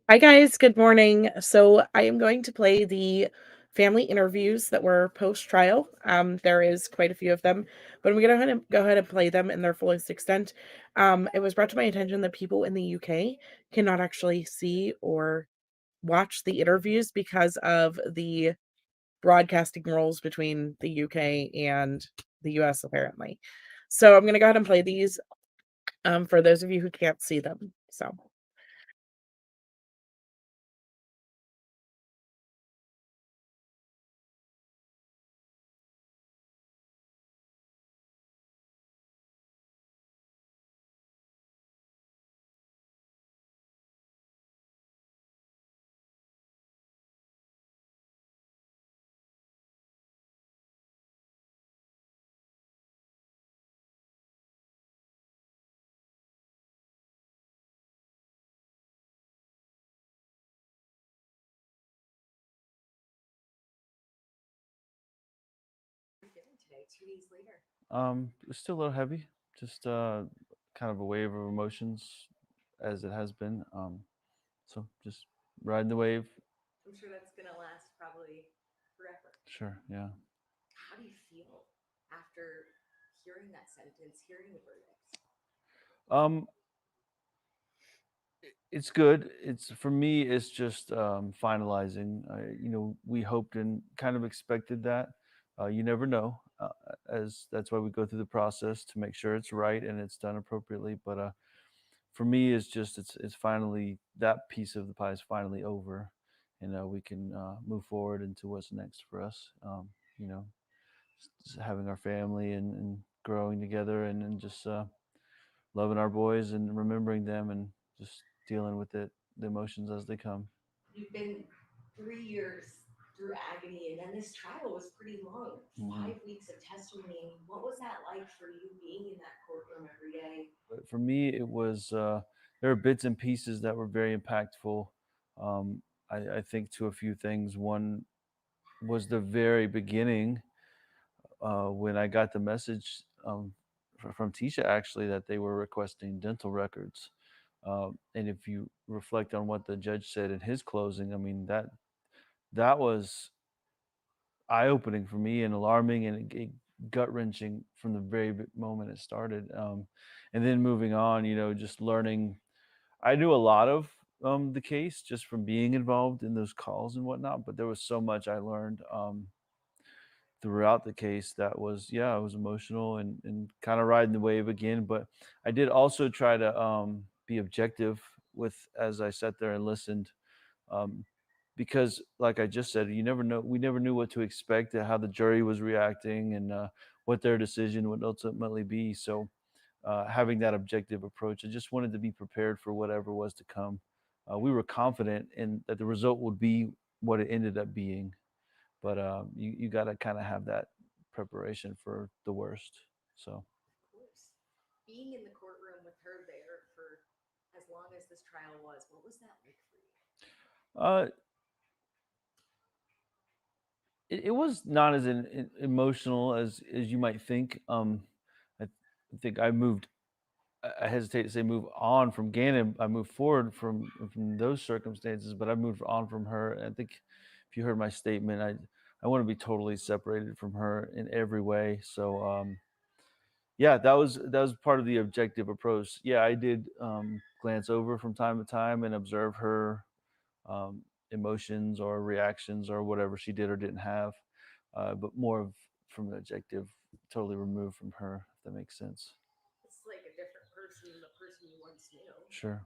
Hi, guys. Good morning. So, I am going to play the family interviews that were post trial. There is quite a few of them, but I'm going to go ahead and play them in their fullest extent. It was brought to my attention that people in the UK cannot actually see or watch the interviews because of the broadcasting rules between the UK and the US, apparently. So, I'm going to go ahead and play these for those of you who can't see them. So, It's still a little heavy, just kind of a wave of emotions as it has been. So just riding the wave. Sure, yeah. Um, it's good. It's for me. It's just finalizing. We hoped and kind of expected that. You never know, as that's why we go through the process to make sure it's right and it's done appropriately. But for me, it's finally that piece of the pie is finally over, and we can move forward into what's next for us. You know, having our family and growing together, and just loving our boys and remembering them, and just dealing with the emotions as they come. Mhm. But for me, it was there are bits and pieces that were very impactful. I think to a few things. One was the very beginning when I got the message from Tisha actually that they were requesting dental records. And if you reflect on what the judge said in his closing, I mean that was eye opening for me and alarming and gut wrenching from the very moment it started. And then moving on, just learning. I knew a lot of the case just from being involved in those calls and whatnot, but there was so much I learned throughout the case that was, yeah, it was emotional and kind of riding the wave again. But I did also try to be objective with as I sat there and listened, um, because like I just said, you never know. We never knew what to expect, how the jury was reacting, and what their decision would ultimately be. So having that objective approach, I just wanted to be prepared for whatever was to come. We were confident in that the result would be what it ended up being, but you got to kind of have that preparation for the worst. So uh, it was not as emotional as you might think. I think I moved. I hesitate to say move on from Gannon. I moved forward from those circumstances, but I moved on from her. And I think if you heard my statement, I want to be totally separated from her in every way. So yeah, that was part of the objective approach. Yeah, I did glance over from time to time and observe her um, emotions or reactions or whatever she did or didn't have, but more of from an objective, totally removed from her. If that makes sense. Sure.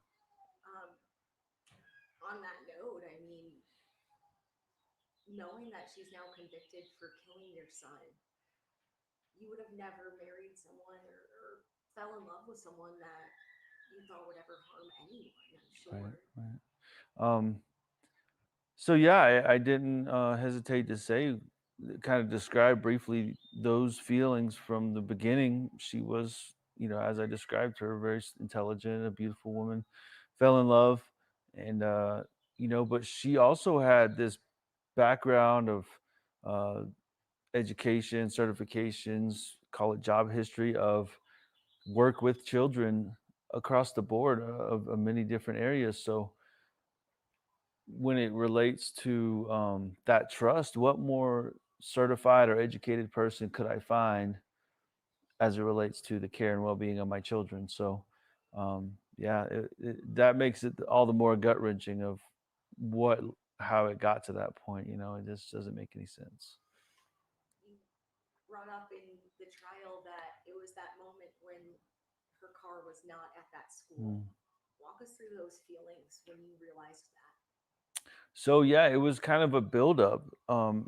Right. Right. Um, so yeah, I didn't hesitate to say, kind of describe briefly those feelings from the beginning. She was, as I described her, very intelligent, a beautiful woman, fell in love, and but she also had this background of uh, education, certifications, call it job history of work with children across the board of many different areas. So when it relates to that trust, what more certified or educated person could I find as it relates to the care and well-being of my children? So, yeah, that makes it all the more gut wrenching of what how it got to that point. You know, it just doesn't make any sense. You brought up in the trial that it was that moment when her car was not at that school. Mm. Walk us through those feelings when you realized that. So yeah, it was kind of a buildup.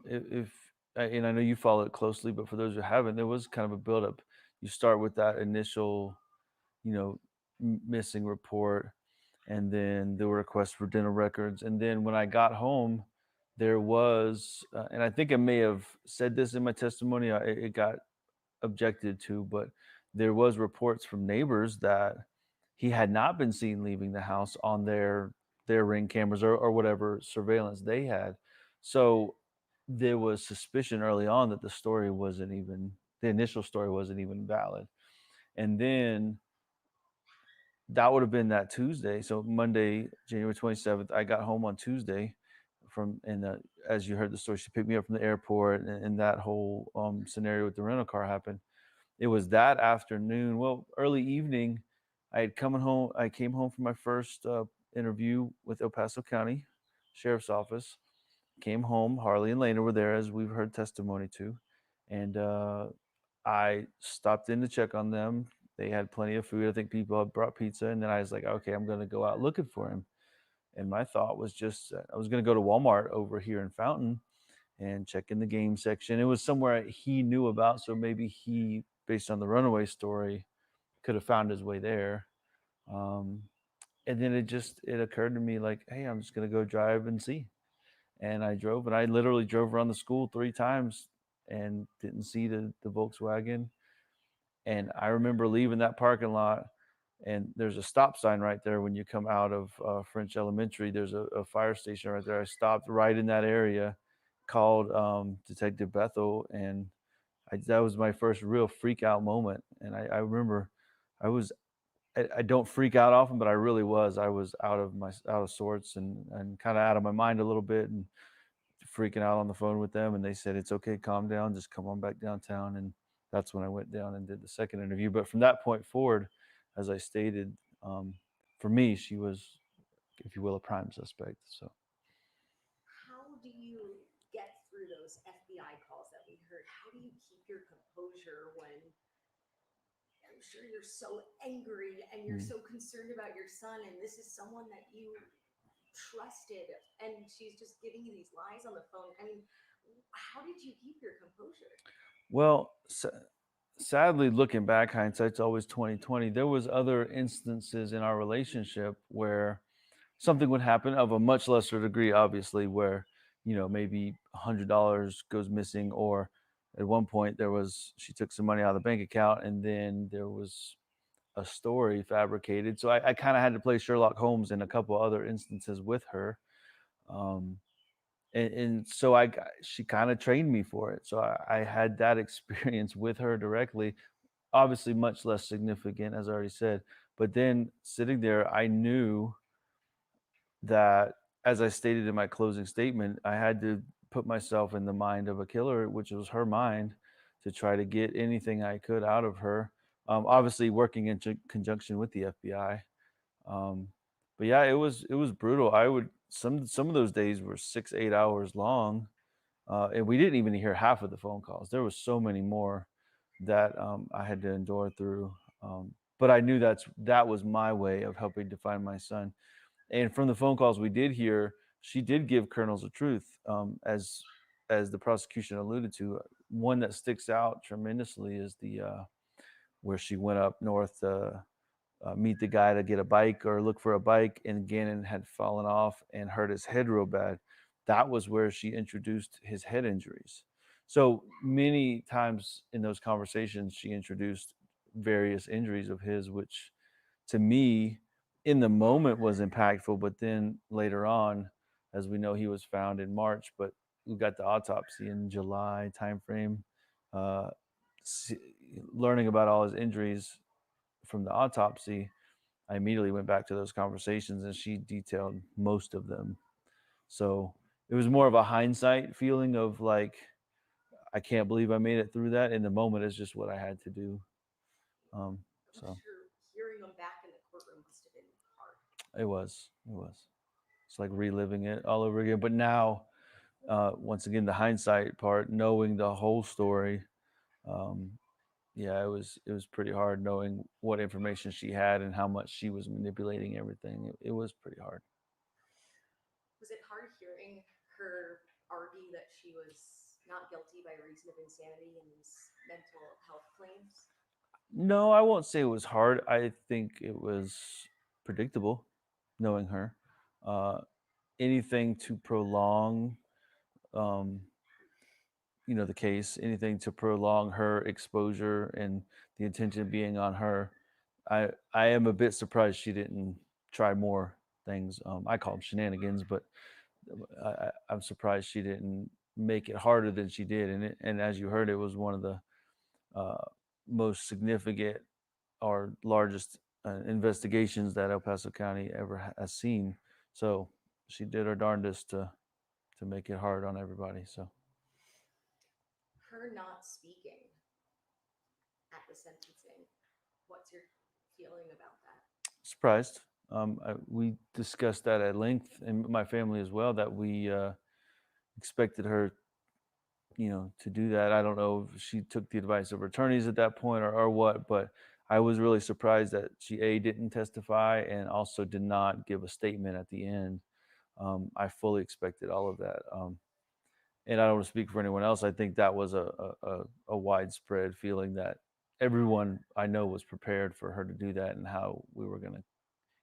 If and I know you follow it closely, but for those who haven't, there was kind of a buildup. You start with that initial, you know, missing report, and then the request for dental records, and then when I got home, there was, and I think I may have said this in my testimony. It got objected to, but there was reports from neighbors that he had not been seen leaving the house on their ring cameras or whatever surveillance they had. So there was suspicion early on that the initial story wasn't even valid. And then that would have been that Tuesday. So Monday, January 27th, I got home on Tuesday from, and as you heard the story, she picked me up from the airport, and that whole scenario with the rental car happened. It was that afternoon, well, early evening, I came home from my first, interview with El Paso County Sheriff's Office, came home, Harley and Lena were there, as we've heard testimony to, and, I stopped in to check on them. They had plenty of food, I think people had brought pizza, and then I was like, "Okay, I'm gonna go out looking for him," and my thought was just, I was gonna go to Walmart over here in Fountain and check in the game section. It was somewhere he knew about, so maybe he, based on the runaway story, could have found his way there. Um, and then it occurred to me like, hey, I'm just gonna go drive and see. And I drove, and I literally drove around the school 3 times and didn't see the Volkswagen. And I remember leaving that parking lot, and there's a stop sign right there when you come out of French Elementary. There's a fire station right there. I stopped right in that area, called Detective Bethel, and that was my first real freak out moment. And I remember I was I don't freak out often, but I really was. I was out of sorts and kind of out of my mind a little bit, and freaking out on the phone with them. And they said, "It's okay, calm down, just come on back downtown." And that's when I went down and did the second interview. But from that point forward, as I stated, for me, she was, if you will, a prime suspect. So How do you get through those FBI calls that we heard? How do you keep your composure when I'm sure you're so angry and you're mm. so concerned about your son, and this is someone that you trusted, and she's just giving you these lies on the phone? I mean, how did you keep your composure? Well, sadly, looking back, hindsight's always 2020. There was other instances in our relationship where something would happen of a much lesser degree, obviously, where, maybe $100 goes missing, or at one point she took some money out of the bank account, and then there was a story fabricated. So I kind of had to play Sherlock Holmes in a couple other instances with her. Um, and so she kind of trained me for it. So I had that experience with her directly, obviously much less significant, as I already said. But then sitting there, I knew that, as I stated in my closing statement, I had to put myself in the mind of a killer, which was her mind, to try to get anything I could out of her. Obviously, working in conjunction with the FBI. Um, but yeah, it was brutal. I would some of those days were 6 8 hours long, and we didn't even hear half of the phone calls. There was so many more that I had to endure through. But I knew that was my way of helping to find my son. And from the phone calls we did hear, she did give kernels of truth, as the prosecution alluded to. One that sticks out tremendously is the where she went up north to meet the guy to get a bike or look for a bike, and Gannon had fallen off and hurt his head real bad. That was where she introduced his head injuries. So many times in those conversations, she introduced various injuries of his, which to me in the moment was impactful, but then later on, as we know, he was found in March, but we got the autopsy in July timeframe. uh, Learning about all his injuries from the autopsy, I immediately went back to those conversations, and she detailed most of them. So it was more of a hindsight feeling of like, I can't believe I made it through that. In the moment, it's just what I had to do. I'm So sure hearing them back in the courtroom must have been hard. it was. It's like reliving it all over again. But now, once again, the hindsight part, knowing the whole story, um, yeah, it was pretty hard knowing what information she had and how much she was manipulating everything. It was pretty hard. Was it hard hearing her argue that she was not guilty by reason of insanity in these mental health claims? No, I won't say it was hard. I think it was predictable, knowing her. Uh, Anything to prolong, um, the case, anything to prolong her exposure and the attention being on her. I am a bit surprised she didn't try more things. I call them shenanigans, but I'm surprised she didn't make it harder than she did. And as you heard, it was one of the uh, most significant or largest investigations that El Paso County ever has seen. So she did her darndest to make it hard on everybody. So Her not speaking at the sentencing, what's your feeling about that? surprised. We discussed that at length, and my family as well, that we expected her, to do that. I don't know if she took the advice of her attorneys at that point or what, but I was really surprised that she didn't testify and also did not give a statement at the end. I fully expected all of that. And I don't want to speak for anyone else. I think that was a widespread feeling that everyone I know was prepared for her to do that and how we were going to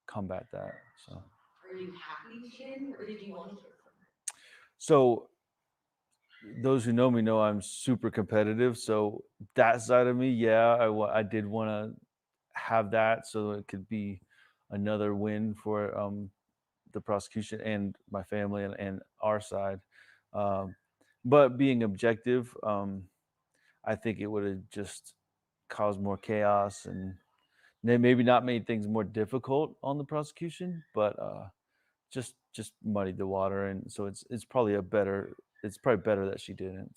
combat that. So, Are you happy she didn't, or did you want to hear from her? so those who know me know I'm super competitive. So that side of me, yeah, I did want to have that so it could be another win for the prosecution and my family and our side. Um, but being objective, I think it would have just caused more chaos and maybe not made things more difficult on the prosecution, but just muddied the water. And so it's probably better that she didn't,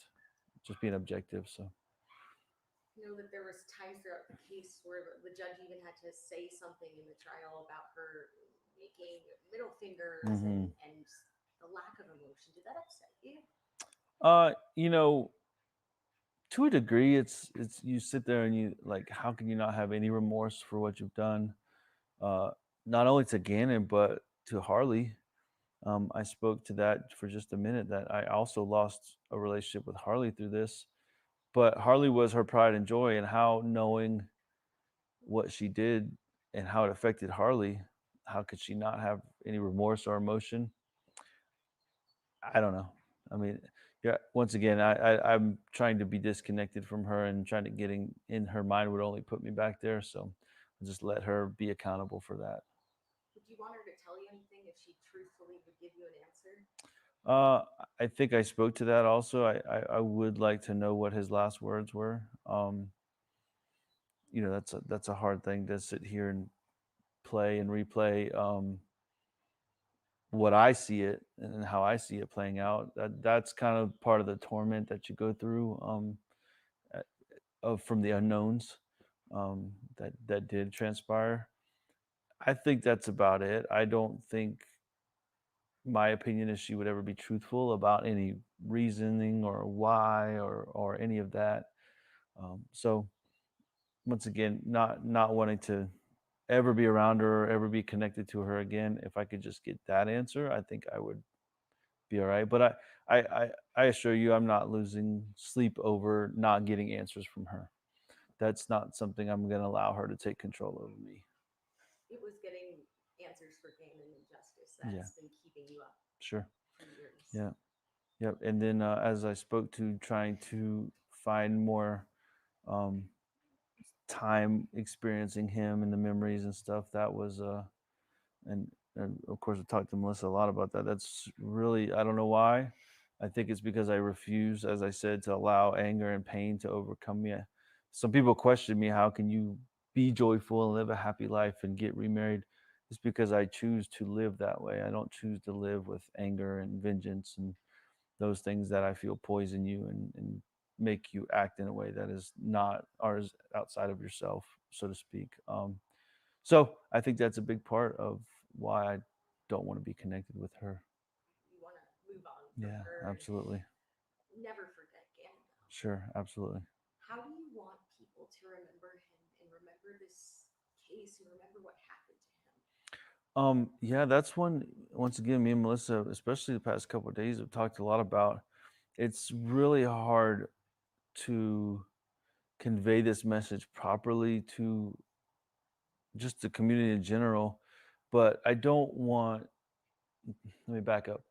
just being objective. So I know that there was times throughout the case where the judge even had to say something in the trial about her making middle fingers Mhm. and the lack of emotion. Did that upset you? uh you know to a degree, it's you sit there and you like, how can you not have any remorse for what you've done, uh not only to Gannon but to Harley. I spoke to that for just a minute, that I also lost a relationship with Harley through this, but Harley was her pride and joy, and how, knowing what she did and how it affected Harley, how could she not have any remorse or emotion? I don't know. I mean, yeah, once again, I'm trying to be disconnected from her, and trying to getting in her mind would only put me back there. So I just let her be accountable for that. Would you want her to tell you anything if she truthfully would give you an answer? Uh, I think I spoke to that also. I would like to know what his last words were. That's a hard thing to sit here and play and replay. What I see it and how I see it playing out. That's kind of part of the torment that you go through, uh, from the unknowns, that did transpire. I think that's about it. I don't think my opinion is she would ever be truthful about any reasoning or why or any of that. So once again, not wanting to ever be around her or ever be connected to her again. If I could just get that answer, I think I would be all right. But I assure you, I'm not losing sleep over not getting answers from her. That's not something I'm going to allow her to take control over me. It was getting answers for Gannon and Justice Yeah, that's been keeping you up sure. for years. Yeah, yep. And then as I spoke to, trying to find more um, time experiencing him and the memories and stuff, that was and of course I talked to Melissa a lot about that. That's really, I don't know why. I think it's because I refuse, as I said, to allow anger and pain to overcome me. Some people question me, how can you be joyful and live a happy life and get remarried? It's because I choose to live that way. I don't choose to live with anger and vengeance and those things that I feel poison you and make you act in a way that is not ours outside of yourself, so to speak. So I think that's a big part of why I don't want to be connected with her. You want to move on from Yeah, her and absolutely. never forget Gannon. Sure, absolutely. How do you want people to remember him and remember this case and remember what happened to him? Yeah, that's one. Once again, me and Melissa, especially the past couple of days, have talked a lot about. It's really hard to convey this message properly to just the community in general, but I don't want. Let me back up.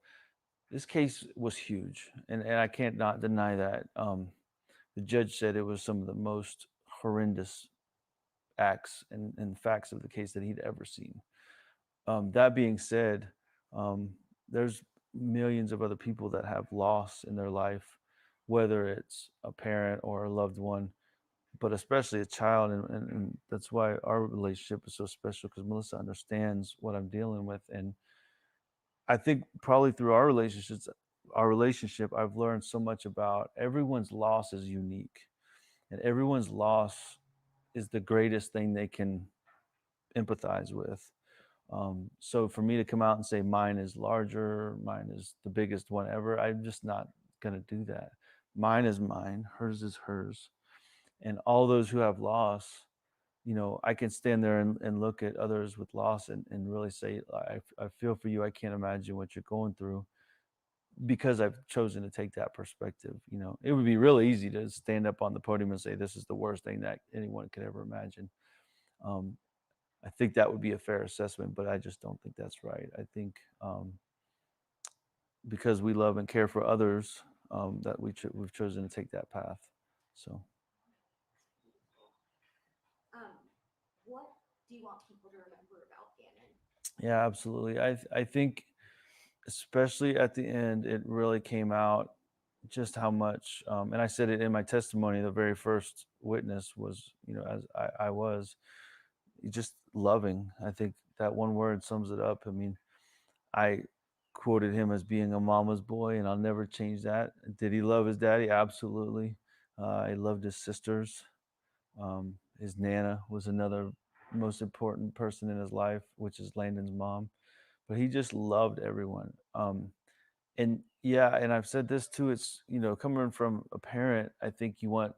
This case was huge, and I can't not deny that. The judge said it was some of the most horrendous acts and facts of the case that he'd ever seen. That being said, um, there's millions of other people that have loss in their life, whether it's a parent or a loved one, but especially a child. And that's why our relationship is so special because Melissa understands what I'm dealing with. And I think probably through our relationship, I've learned so much about everyone's loss is unique and everyone's loss is the greatest thing they can empathize with. So for me to come out and say mine is larger, mine is the biggest one ever, I'm just not going to do that. Mine is mine, hers is hers. And all those who have loss, I can stand there and look at others with loss and really say, I feel for you. I can't imagine what you're going through because I've chosen to take that perspective. It would be really easy to stand up on the podium and say, this is the worst thing that anyone could ever imagine. Um, I think that would be a fair assessment, but I just don't think that's right. I think because we love and care for others, that we've chosen to take that path. So Um, what do you want people to remember about Gannon? yeah, absolutely. I think especially at the end, it really came out just how much. And I said it in my testimony. The very first witness was, as I was just loving. I think that one word sums it up. I mean, I quoted him as being a mama's boy, and I'll never change that. Did he love his daddy? Absolutely. He loved his sisters. His nana was another most important person in his life, which is Landon's mom. But he just loved everyone. And yeah, and I've said this too. It's coming from a parent. I think you want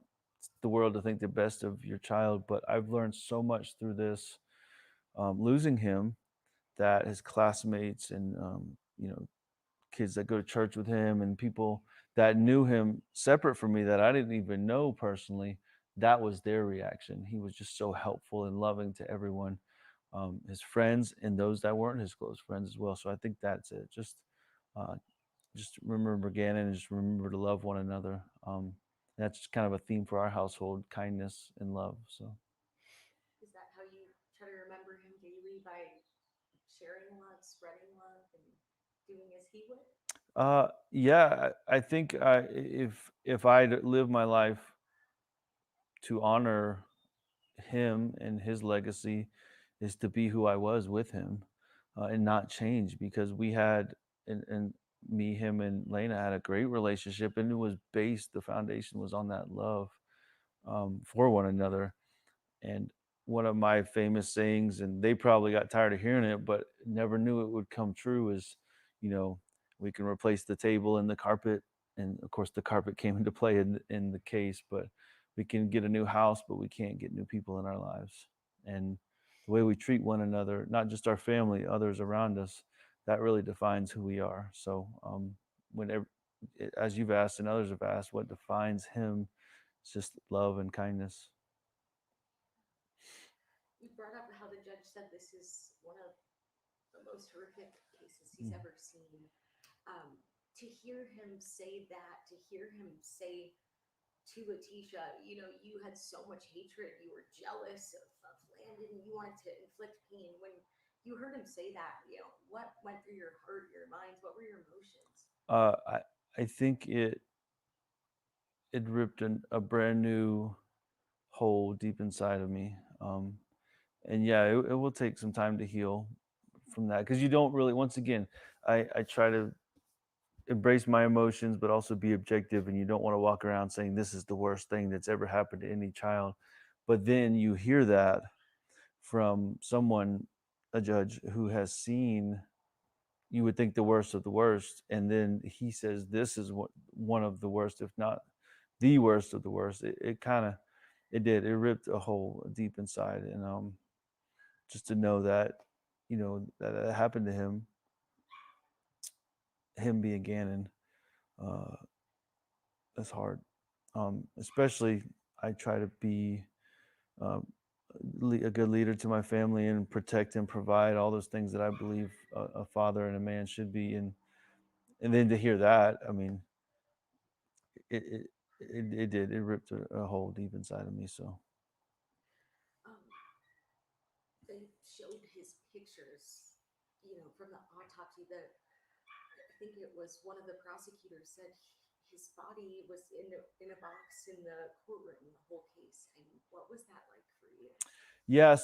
the world to think the best of your child, but I've learned so much through this, losing him, that his classmates and kids that go to church with him and people that knew him separate from me that I didn't even know personally, that was their reaction. He was just so helpful and loving to everyone, his friends and those that weren't his close friends as well. So I think that's it. Uh, just remember Gannon and just remember to love one another. That's just kind of a theme for our household: kindness and love. So Is that how you try to remember him daily by sharing love, spreading love, and doing as he would? yeah, I think if I live my life to honor him and his legacy, is to be who I was with him, and not change, because we had and me, him, and Lena had a great relationship, and it was based. The foundation was on that love, for one another. And one of my famous sayings, and they probably got tired of hearing it, but never knew it would come true, is, you know, we can replace the table and the carpet. And of course, the carpet came into play in the case, but we can get a new house, but we can't get new people in our lives. And the way we treat one another, not just our family, others around us, that really defines who we are. So, whenever, as you've asked and others have asked, what defines him, it's just love and kindness. You brought up how the judge said this is one of the most horrific cases he's ever seen. To hear him say that, to hear him say to Letitia, you had so much hatred, you were jealous of Landon, you wanted to inflict pain. When you heard him say that, what went through your heart, your minds? What were your emotions? Uh, I I think it ripped a brand new hole deep inside of me. And yeah, it will take some time to heal. from that, because you don't really, once again, I try to embrace my emotions but also be objective, and you don't want to walk around saying this is the worst thing that's ever happened to any child. But then you hear that from someone, a judge who has seen, you would think, the worst of the worst, and then he says this is what one of the worst, if not the worst of the worst. It kind of, it ripped a hole deep inside. And just to know that, that it happened to him being Gannon, uh that's hard. Especially, I try to be um, a good leader to my family and protect and provide all those things that I believe a father and a man should be. And then to hear that, I mean, it it it ripped a hole deep inside of me. So Um, they showed his pictures, from the autopsy. That I think it was one of the prosecutors said his body was in a box in the courtroom the whole case. And what was that like for you? yeah,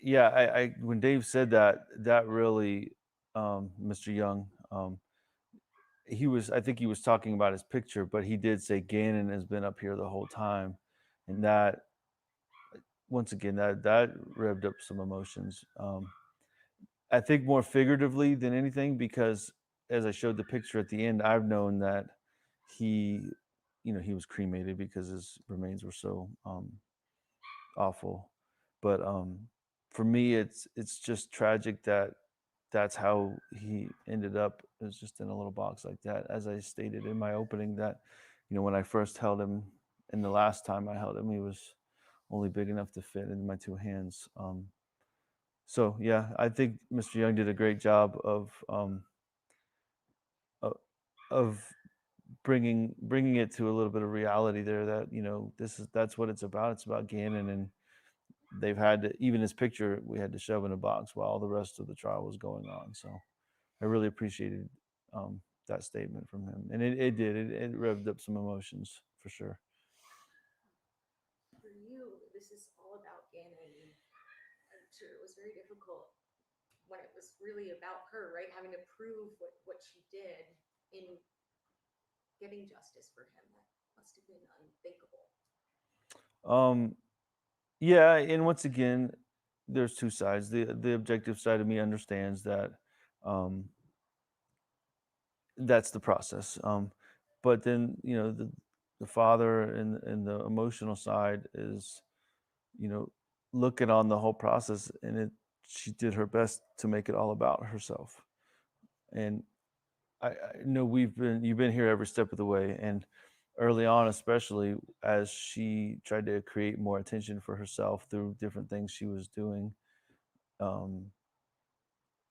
yeah, I when Dave said that, that really, Mr. Young, I think he was talking about his picture, but he did say Gannon has been up here the whole time, and that, once again, that revved up some emotions. I think more figuratively than anything, because as I showed the picture at the end, I've known that he, he was cremated because his remains were so awful. But for me, it's just tragic that that's how he ended up, is just in a little box like that. As I stated in my opening, that when I first held him, and the last time I held him, he was only big enough to fit in my two hands. So yeah, I think Mr. Young did a great job o- of bringing it to a little bit of reality there. That that's what it's about. It's about Gannon, and they've had to, even his picture, we had to shove in a box while all the rest of the trial was going on. So I really appreciated that statement from him, and it revved up some emotions for sure. For you, this is all about Gannon. And I'm sure it was very difficult when it was really about her, right? Having to prove what she did in getting justice for him. That must have been unthinkable. Um, yeah, and once again, there's two sides. The objective side of me understands that um, that's the process. But then the father and the emotional side is, you know looking on the whole process, and she did her best to make it all about herself. And I know you've been here every step of the way, and early on, especially as she tried to create more attention for herself through different things she was doing. Um,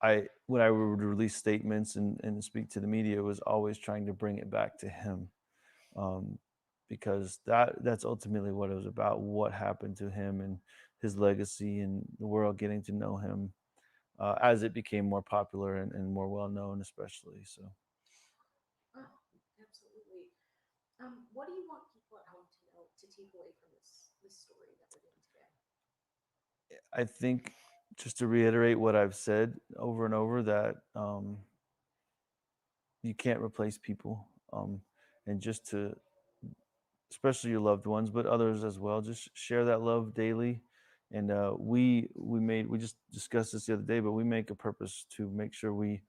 I When I would release statements and speak to the media, was always trying to bring it back to him, um, because that's ultimately what it was about. What happened to him and his legacy, and the world getting to know him as it became more popular and more well known, especially. So Oh, absolutely. What do you want people at home to know, to take away from this story that we're doing today? I think, just to reiterate what I've said over and over, that you can't replace people, and just to, especially your loved ones, but others as well, just share that love daily. And we just discussed this the other day, but we make a purpose to make sure we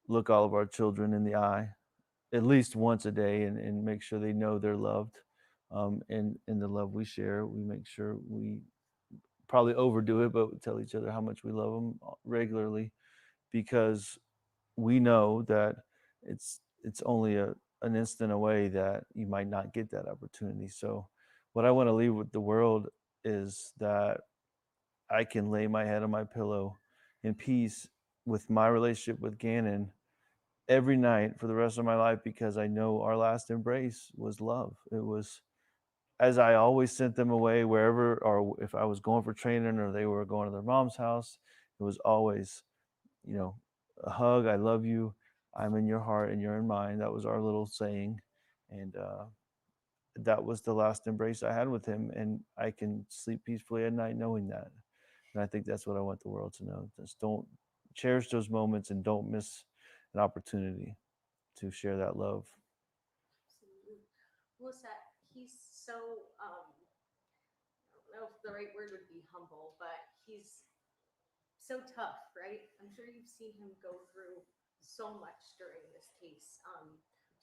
look all of our children in the eye at least once a day, and make sure they know they're loved. And in the love we share, we make sure we probably overdo it, but we tell each other how much we love them regularly, because we know that it's only an instant away that you might not get that opportunity. So what I want to leave with the world is that I can lay my head on my pillow in peace with my relationship with Gannon every night for the rest of my life, because I know our last embrace was love. It was, as I always sent them away wherever, or if I was going for training or they were going to their mom's house, it was always, you know, a hug. I love you. I'm in your heart and you're in mine. That was our little saying. And that was the last embrace I had with him. And I can sleep peacefully at night knowing that. And I think that's what I want the world to know. Just cherish those moments and don't miss an opportunity to share that love. Absolutely. Melissa, he's so, I don't know if the right word would be humble, but he's so tough, right? I'm sure you've seen him go through so much during this case.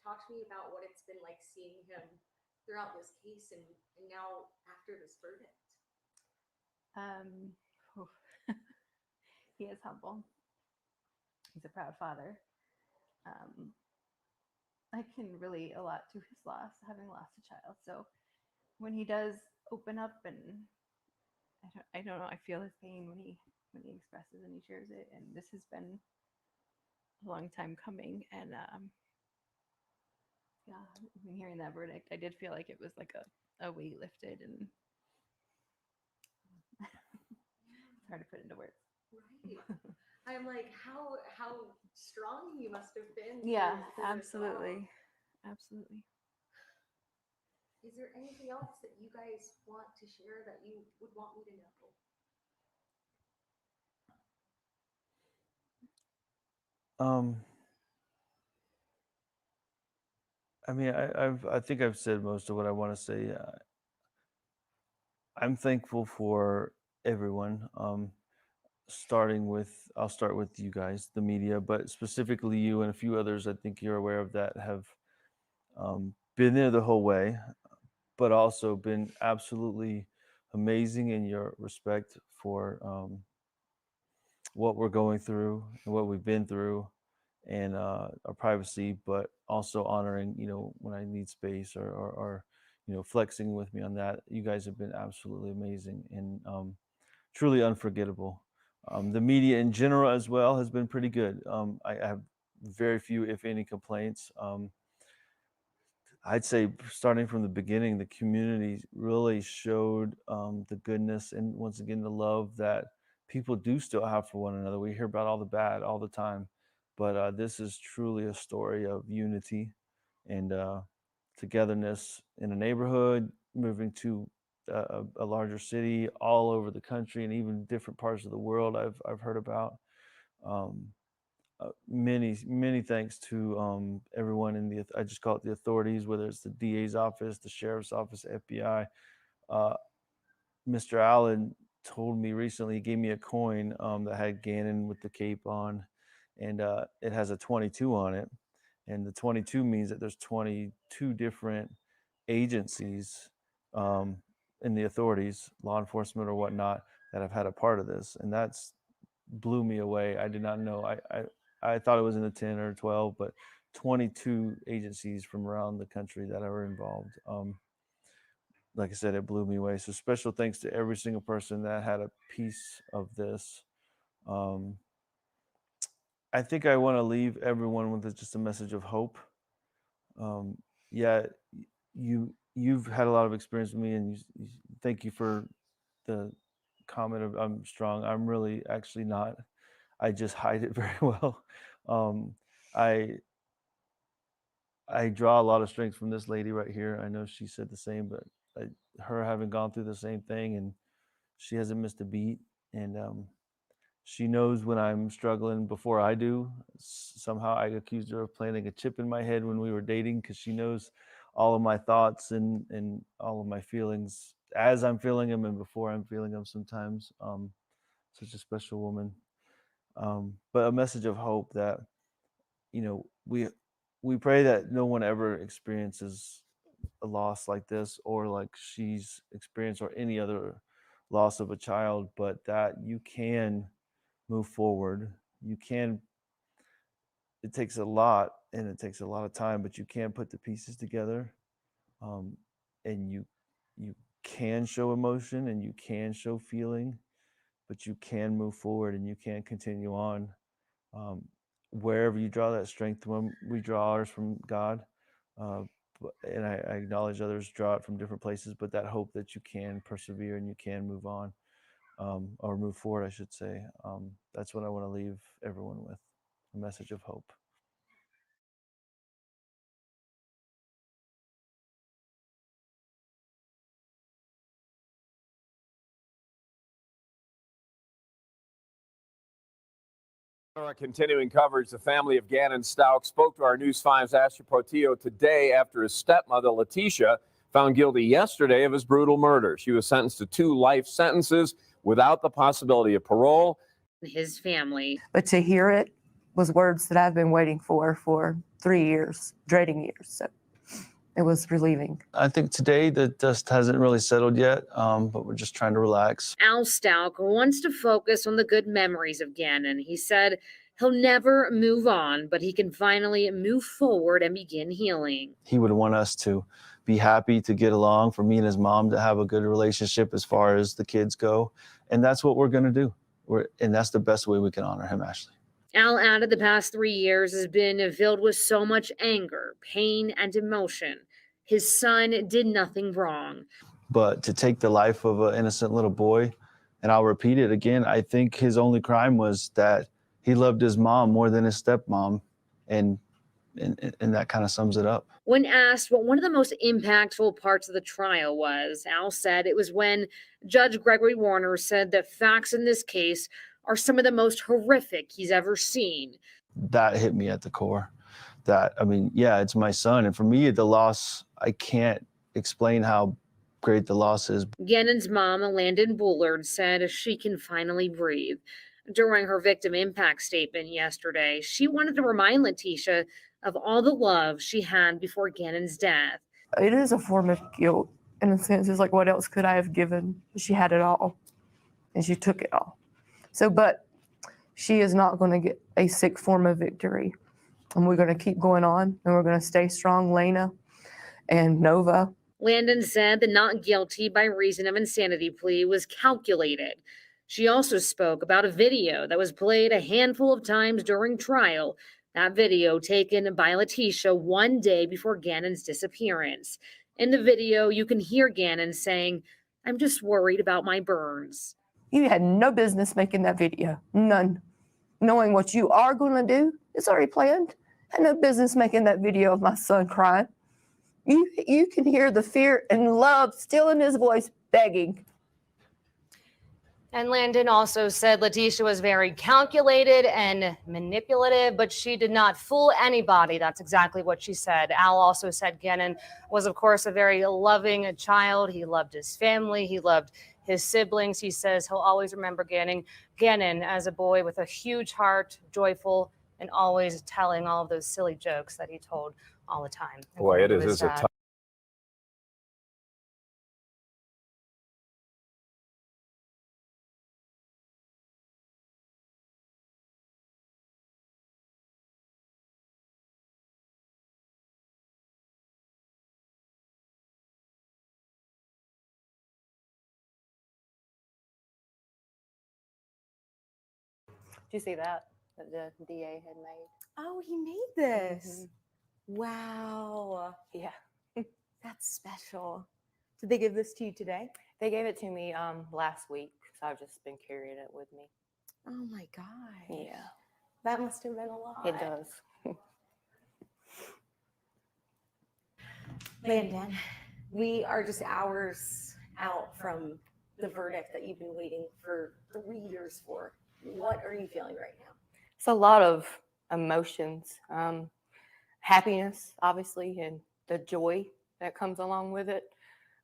Talk to me about what it's been like seeing him throughout this case and now after this verdict. Um, oof. He is humble. He's a proud father. Um, I can relate a lot to his loss, having lost a child. So when he does open up, and I don't know, I feel his pain when he expresses and he shares it. And this has been a long time coming. And yeah, when hearing that verdict, I did feel like it was like a weight lifted, and it's hard to put into words. Right. I'm like, how strong he must have been. Yeah, through this all. absolutely. Absolutely. Is there anything else that you guys want to share that you would want me to know? I mean, I think I've said most of what I want to say. I'm thankful for everyone. I'll start with you guys, the media, but specifically you and a few others. I think you're aware of that have been there the whole way, but also been absolutely amazing in your respect for what we're going through and what we've been through, and our privacy, but also honoring, when I need space, or flexing with me on that. You guys have been absolutely amazing and truly unforgettable. The media in general as well has been pretty good. I have very few, if any, complaints. I'd say starting from the beginning, the community really showed the goodness and, once again, the love that people do still have for one another. We hear about all the bad all the time, but this is truly a story of unity and togetherness in a neighborhood, moving to a larger city all over the country and even different parts of the world. I've heard about. Um, many thanks to everyone in the, I just call it the authorities, whether it's the DA's office, the sheriff's office, FBI. Uh, Mr. Allen told me recently, he gave me a coin that had Gannon with the cape on, and it has a 22 on it. And the 22 means that there's 22 different agencies in the authorities, law enforcement or whatnot, that have had a part of this. And that's blew me away. I did not know. I thought it was in the 10 or 12, but 22 agencies from around the country that are involved. Like I said, it blew me away. So special thanks to every single person that had a piece of this. Um, I think I want to leave everyone with just a message of hope. Yeah, you've had a lot of experience with me, and thank you for the comment of I'm strong. I'm really actually not. I just hide it very well. Um, I I draw a lot of strength from this lady right here. I know she said the same, but her having gone through the same thing, and she hasn't missed a beat, and she knows when I'm struggling before I do. Somehow I accused her of planting a chip in my head when we were dating, because she knows all of my thoughts and all of my feelings as I'm feeling them and before I'm feeling them sometimes. Such a special woman. But a message of hope that, we pray that no one ever experiences a loss like this, or like she's experienced, or any other loss of a child, but that you can move forward. You can. It takes a lot, and it takes a lot of time, but you can put the pieces together, um, and you can show emotion and you can show feeling, but you can move forward and you can continue on. um, Wherever you draw that strength from, we draw ours from God, uh, and I acknowledge others draw it from different places, but that hope that you can persevere and you can move on, or move forward, I should say. That's what I want to leave everyone with, a message of hope. Our continuing coverage, the family of Gannon Stauch spoke to our News 5's Asher Portillo today after his stepmother, Letitia, found guilty yesterday of his brutal murder. She was sentenced to 2 life sentences without the possibility of parole. His family. But to hear it was words that I've been waiting for 3 years, dreading years. So it was relieving. I think today the dust hasn't really settled yet, but we're just trying to relax. Al Stauch wants to focus on the good memories of Gannon. He said he'll never move on, but he can finally move forward and begin healing. He would want us to be happy, to get along, for me and his mom to have a good relationship as far as the kids go. And that's what we're going to do. And that's the best way we can honor him, Ashley. Al added the past 3 years has been filled with so much anger, pain, and emotion. His son did nothing wrong. But to take the life of an innocent little boy, and I'll repeat it again, I think his only crime was that he loved his mom more than his stepmom, and that kind of sums it up. When asked what one of the most impactful parts of the trial was, Al said it was when Judge Gregory Warner said that facts in this case are some of the most horrific he's ever seen. That hit me at the core. That, I mean, yeah, it's my son. And for me, the loss, I can't explain how great the loss is. Gannon's mom, Landon Bullard, said she can finally breathe. During her victim impact statement yesterday, she wanted to remind Letitia of all the love she had before Gannon's death. It is a form of guilt in a sense. It's like, what else could I have given? She had it all, and she took it all. So, but she is not going to get a sick form of victory. And we're going to keep going on, and we're going to stay strong, Lena and Nova. Landon said the not guilty by reason of insanity plea was calculated. She also spoke about a video that was played a handful of times during trial. That video taken by Letitia one day before Gannon's disappearance. In the video, you can hear Gannon saying, "I'm just worried about my burns." You had no business making that video. None. Knowing what you are going to do, it's already planned. Had no business making that video of my son crying. You can hear the fear and love still in his voice begging. And Landon also said Letitia was very calculated and manipulative, but she did not fool anybody. That's exactly what she said. Al also said Gannon was, of course, a very loving child. He loved his family. He loved his siblings. He says he'll always remember Gannon as a boy with a huge heart, joyful, and always telling all of those silly jokes that he told all the time. Boy, it is a tough. Did you see that the DA had made? Oh, he made this. Wow. Yeah. That's special. Did they give this to you today? They gave it to me last week, so I've just been carrying it with me. Oh my gosh. Yeah. That must have been a lot. It does. Landon, we are just hours out from the verdict that you've been waiting for 3 years for. What are you feeling right now? It's a lot of emotions, happiness, obviously, and the joy that comes along with it.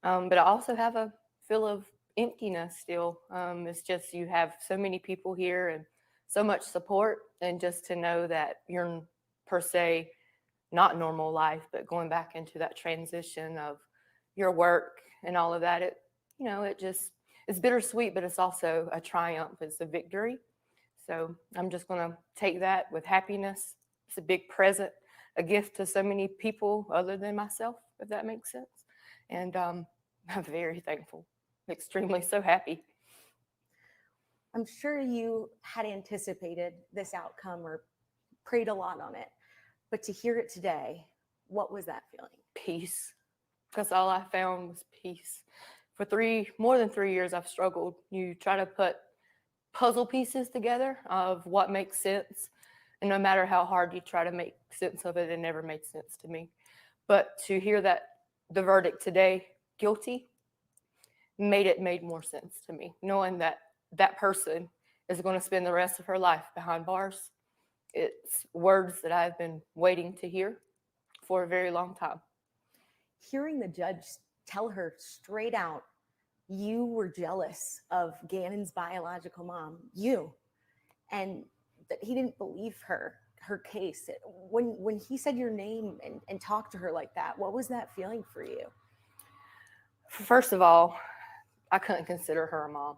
But I also have a feel of emptiness still. It's just you have so many people here and so much support, and just to know that you're per se not normal life, but going back into that transition of your work and all of that, it's bittersweet, but it's also a triumph. It's a victory. So I'm just going to take that with happiness. It's a big present, a gift to so many people other than myself, if that makes sense. And I'm very thankful, extremely so happy. I'm sure you had anticipated this outcome or prayed a lot on it, but to hear it today, what was that feeling? Peace, because all I found was peace. For more than 3 years, I've struggled. You try to put puzzle pieces together of what makes sense, and no matter how hard you try to make sense of it, it never made sense to me. But to hear that the verdict today, guilty, made more sense to me, knowing that that person is going to spend the rest of her life behind bars, It's words that I've been waiting to hear for a very long time. Hearing the judge tell her straight out, you were jealous of Gannon's biological mom, you, and that he didn't believe her case. When he said your name and talked to her like that, what was that feeling for you? First of all, I couldn't consider her a mom,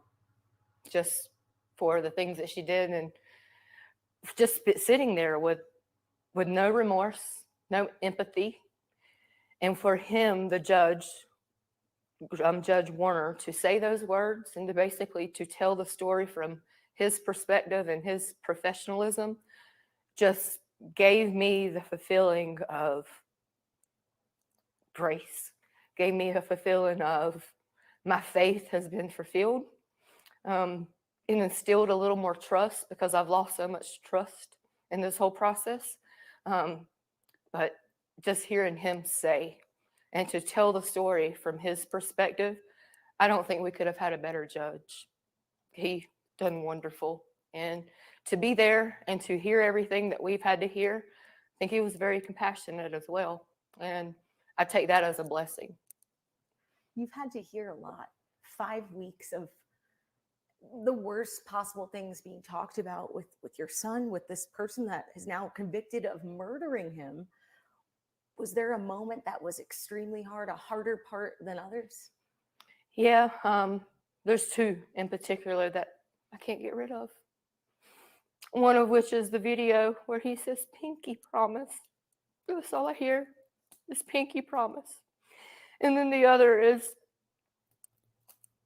just for the things that she did, and just sitting there with no remorse, no empathy. And for him, the judge, Judge Warner, to say those words and to basically to tell the story from his perspective and his professionalism just gave me the fulfilling of grace, gave me a fulfilling of my faith has been fulfilled. It instilled a little more trust because I've lost so much trust in this whole process. But just hearing him say and to tell the story from his perspective, I don't think we could have had a better judge. He done wonderful. And to be there and to hear everything that we've had to hear, I think he was very compassionate as well. And I take that as a blessing. You've had to hear a lot. 5 weeks of the worst possible things being talked about with your son, with this person that is now convicted of murdering him. Was there a moment that was extremely hard, a harder part than others? Yeah, there's two in particular that I can't get rid of. One of which is the video where he says, "Pinky promise." That's all I hear is "Pinky promise." And then the other is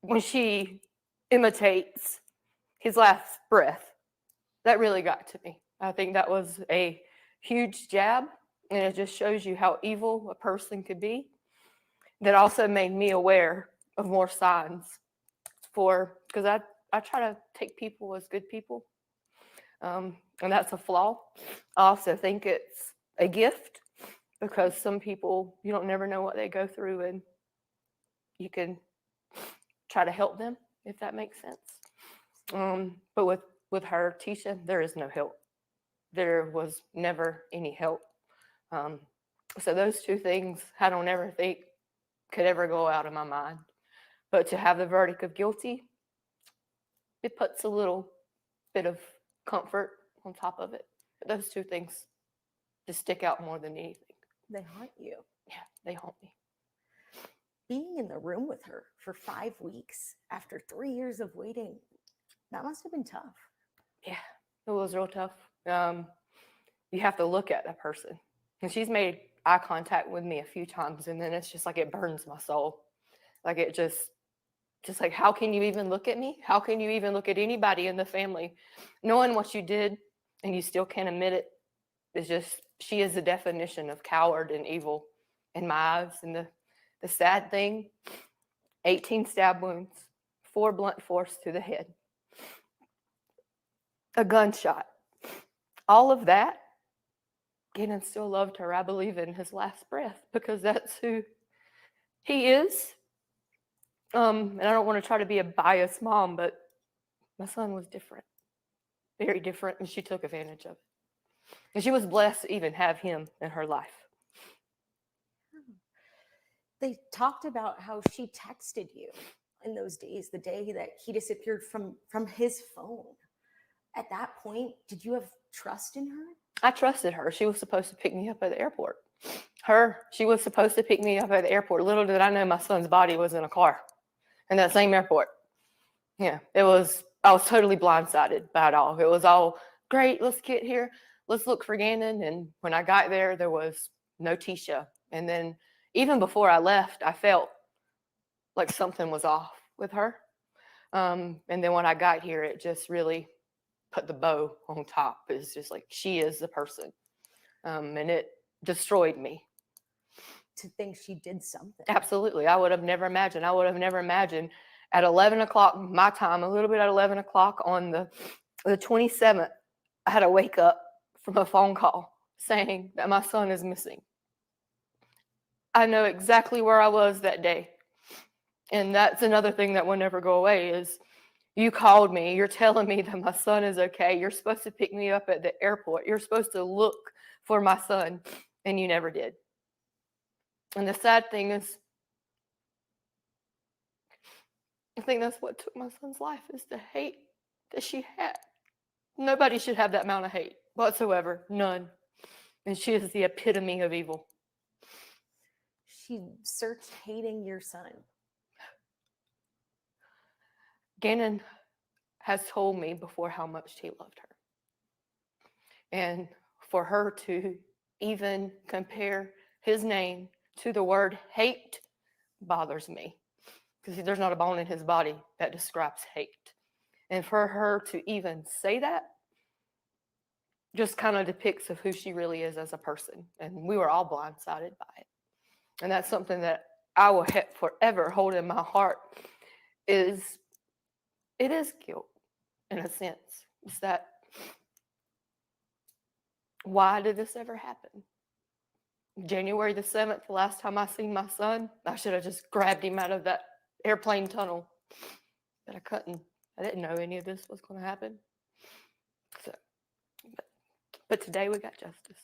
when she imitates his last breath. That really got to me. I think that was a huge jab, and it just shows you how evil a person could be. That also made me aware of more signs because I try to take people as good people, and that's a flaw. I also think it's a gift because some people, you don't never know what they go through, and you can try to help them, if that makes sense. But with her, Tisha, there is no help. There was never any help. So those two things I don't ever think could ever go out of my mind. But to have the verdict of guilty, it puts a little bit of comfort on top of it. But those two things just stick out more than anything. They haunt you. Yeah, they haunt me. Being in the room with her for 5 weeks after 3 years of waiting, that must have been tough. Yeah, it was real tough. You have to look at that person. And she's made eye contact with me a few times, and then it's just like it burns my soul. Like it just like, how can you even look at me? How can you even look at anybody in the family knowing what you did and you still can't admit it? It's just, she is the definition of coward and evil in my eyes. And the sad thing, 18 stab wounds, 4 blunt force to the head, a gunshot, all of that. Gannon still loved her, I believe, in his last breath, because that's who he is. And I don't want to try to be a biased mom, but my son was different, very different, and she took advantage of it. And she was blessed to even have him in her life. They talked about how she texted you in those days, the day that he disappeared from his phone. At that point, did you have trust in her? I trusted her. She was supposed to pick me up at the airport. She was supposed to pick me up at the airport. Little did I know my son's body was in a car in that same airport. Yeah, I was totally blindsided by it all. It was all, great, let's get here. Let's look for Gannon. And when I got there, there was no Tisha. And then even before I left, I felt like something was off with her. And then when I got here, it just really put the bow on top. It's just like, she is the person. And it destroyed me. To think she did something. Absolutely. I would have never imagined. At 11 o'clock, my time, a little bit at 11 o'clock on the 27th, I had to wake up from a phone call saying that my son is missing. I know exactly where I was that day. And that's another thing that will never go away is, You called me. You're telling me that my son is okay. You're supposed to pick me up at the airport. You're supposed to look for my son, and you never did. And the sad thing is, I think that's what took my son's life, is the hate that she had. Nobody should have that amount of hate whatsoever. None. And she is the epitome of evil. She searched hating your son. Gannon has told me before how much he loved her. And for her to even compare his name to the word hate bothers me, because there's not a bone in his body that describes hate. And for her to even say that just kind of depicts of who she really is as a person. And we were all blindsided by it. And that's something that I will forever hold in my heart. It is guilt, in a sense. It's that, why did this ever happen? January the 7th, the last time I seen my son, I should have just grabbed him out of that airplane tunnel. But I couldn't. I didn't know any of this was going to happen. So, but today we got justice.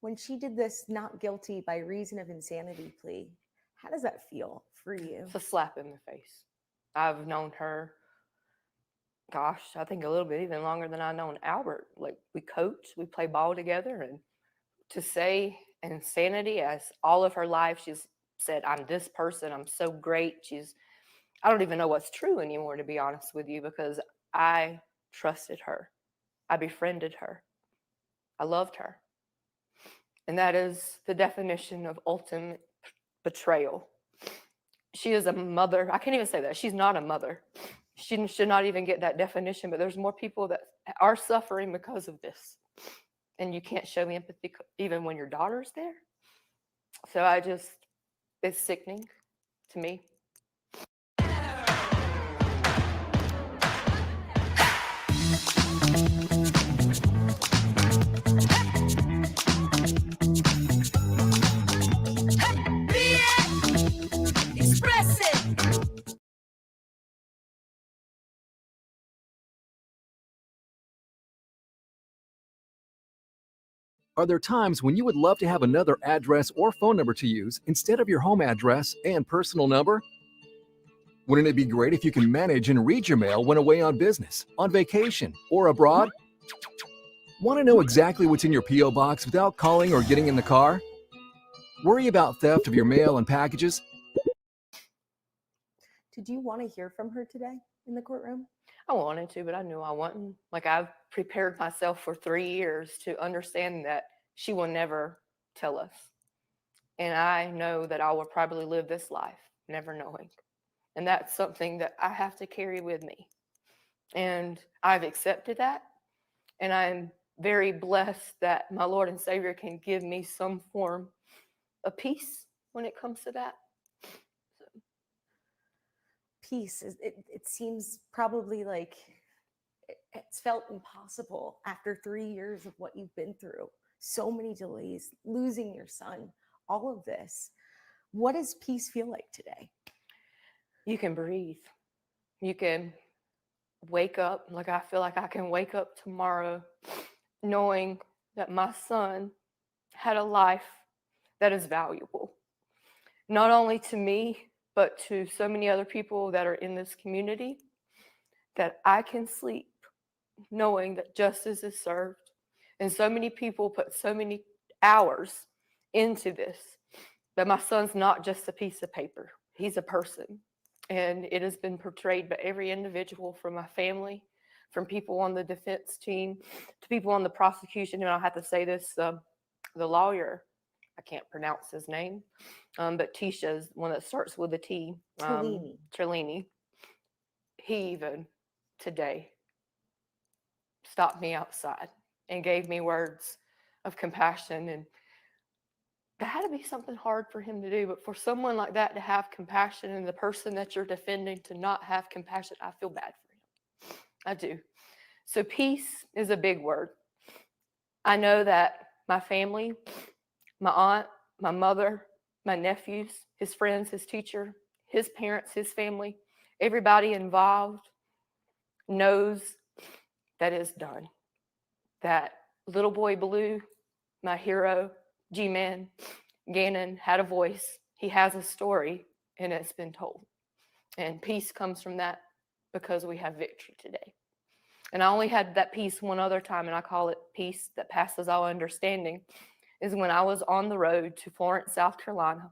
When she did this not guilty by reason of insanity plea, how does that feel for you? It's a slap in the face. I've known her, gosh, I think a little bit even longer than I've known Albert. Like, we coach, we play ball together, and to say insanity as all of her life, she's said, I'm this person, I'm so great. I don't even know what's true anymore, to be honest with you, because I trusted her. I befriended her. I loved her. And that is the definition of ultimate betrayal. She is a mother. I can't even say that. She's not a mother. She should not even get that definition, but there's more people that are suffering because of this. And you can't show empathy even when your daughter's there. So it's sickening to me. Are there times when you would love to have another address or phone number to use instead of your home address and personal number? Wouldn't it be great if you can manage and read your mail when away on business, on vacation, or abroad? Want to know exactly what's in your P.O. box without calling or getting in the car? Worry about theft of your mail and packages? Did you want to hear from her today in the courtroom? I wanted to, but I knew I wouldn't. Like, I've prepared myself for 3 years to understand that she will never tell us. And I know that I will probably live this life never knowing. And that's something that I have to carry with me. And I've accepted that. And I'm very blessed that my Lord and Savior can give me some form of peace when it comes to that. Peace, it seems probably like it's felt impossible after 3 years of what you've been through. So many delays, losing your son, all of this. What does peace feel like today? You can breathe. You can wake up. Like, I feel like I can wake up tomorrow knowing that my son had a life that is valuable, not only to me, but to so many other people that are in this community, that I can sleep knowing that justice is served. And so many people put so many hours into this, that my son's not just a piece of paper. He's a person. And it has been portrayed by every individual, from my family, from people on the defense team, to people on the prosecution. And I have to say this, the lawyer, I can't pronounce his name, but Tisha's one that starts with a T. Trellini. He even today stopped me outside and gave me words of compassion. And that had to be something hard for him to do. But for someone like that to have compassion, and the person that you're defending to not have compassion, I feel bad for him. I do. So peace is a big word. I know that my family, my aunt, my mother, my nephews, his friends, his teacher, his parents, his family, everybody involved knows that it's done. That little boy Blue, my hero, G-Man, Gannon, had a voice. He has a story, and it's been told. And peace comes from that because we have victory today. And I only had that peace one other time, and I call it peace that passes all understanding, is when I was on the road to Florence, South Carolina.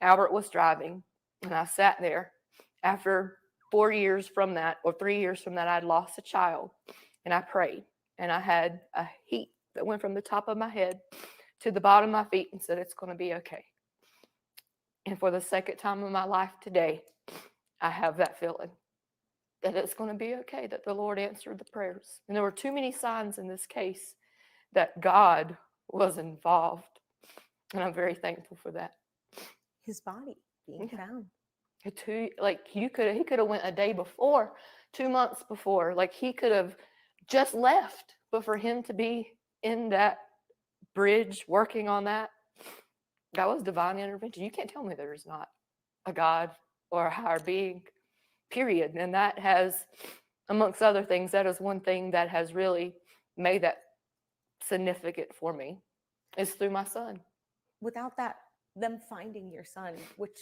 Albert was driving, and I sat there. After 4 years from that, or 3 years from that, I'd lost a child, and I prayed. And I had a heat that went from the top of my head to the bottom of my feet and said, it's going to be okay. And for the second time in my life today, I have that feeling that it's going to be okay, that the Lord answered the prayers. And there were too many signs in this case that God was involved. And I'm very thankful for that. His body being found. He could have went a day before, 2 months before. Like, he could have just left, but for him to be in that bridge working on that was divine intervention. You can't tell me there's not a God or a higher being, period. And that has, amongst other things, that is one thing that has really made that significant for me, is through my son. Without that, them finding your son, which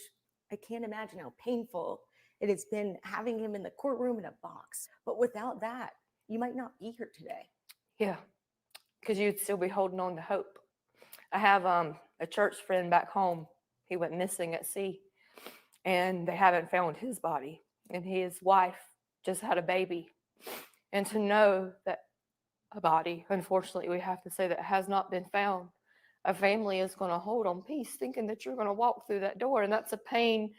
I can't imagine how painful it has been having him in the courtroom in a box. But without that, you might not be here today. Yeah, because you'd still be holding on to hope. I have a church friend back home. He went missing at sea, and they haven't found his body. And his wife just had a baby. And to know that a body, unfortunately, we have to say, that has not been found, a family is going to hold on peace, thinking that you're going to walk through that door. And that's a pain,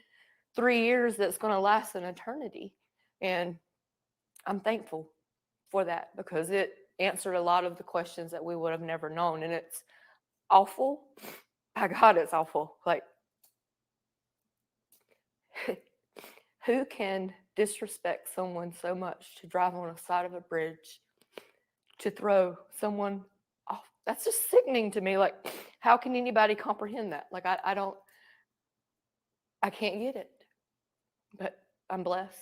3 years that's going to last an eternity. And I'm thankful for that, because it answered a lot of the questions that we would have never known. And it's awful. My God, it's awful. Like, who can disrespect someone so much to drive on the side of a bridge, to throw someone off? That's just sickening to me. Like, how can anybody comprehend that? Like, I can't get it, but I'm blessed.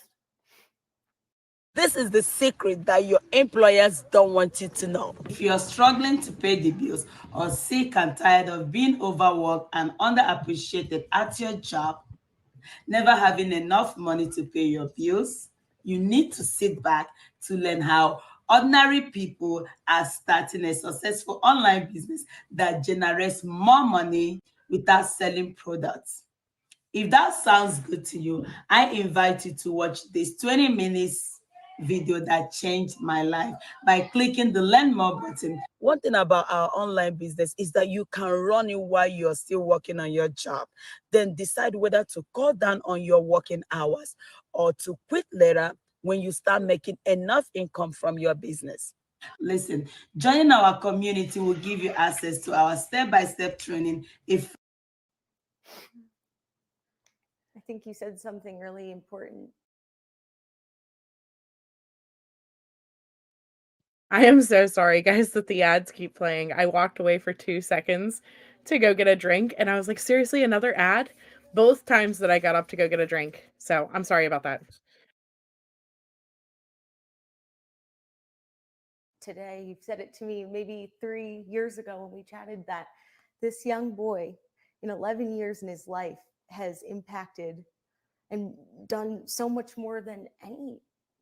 This is the secret that your employers don't want you to know. If you're struggling to pay the bills, or sick and tired of being overworked and underappreciated at your job, never having enough money to pay your bills, you need to sit back to learn how ordinary people are starting a successful online business that generates more money without selling products. If that sounds good to you, I invite you to watch this 20 minutes video that changed my life by clicking the Learn More button. One thing about our online business is that you can run it while you're still working on your job. Then decide whether to cut down on your working hours or to quit later when you start making enough income from your business. Listen, joining our community will give you access to our step-by-step training. I think you said something really important. I am so sorry, guys, that the ads keep playing. I walked away for 2 seconds to go get a drink, and I was like, seriously, another ad? Both times that I got up to go get a drink. So I'm sorry about that. Today, you've said it to me maybe 3 years ago when we chatted, that this young boy in 11 years in his life has impacted and done so much more than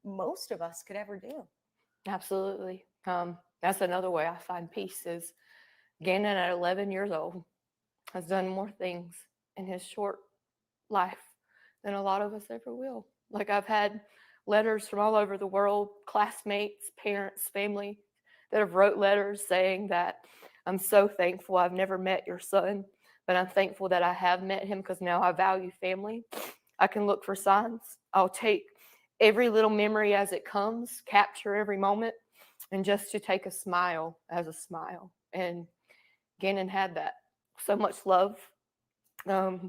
most of us could ever do. Absolutely. That's another way I find peace, is Gannon at 11 years old has done more things in his short life than a lot of us ever will. Like, I've had letters from all over the world, classmates, parents, family, that have wrote letters saying that I'm so thankful I've never met your son, but I'm thankful that I have met him, because now I value family. I can look for signs. I'll take every little memory as it comes, capture every moment, and just to take a smile as a smile. And Gannon had that. So much love. Like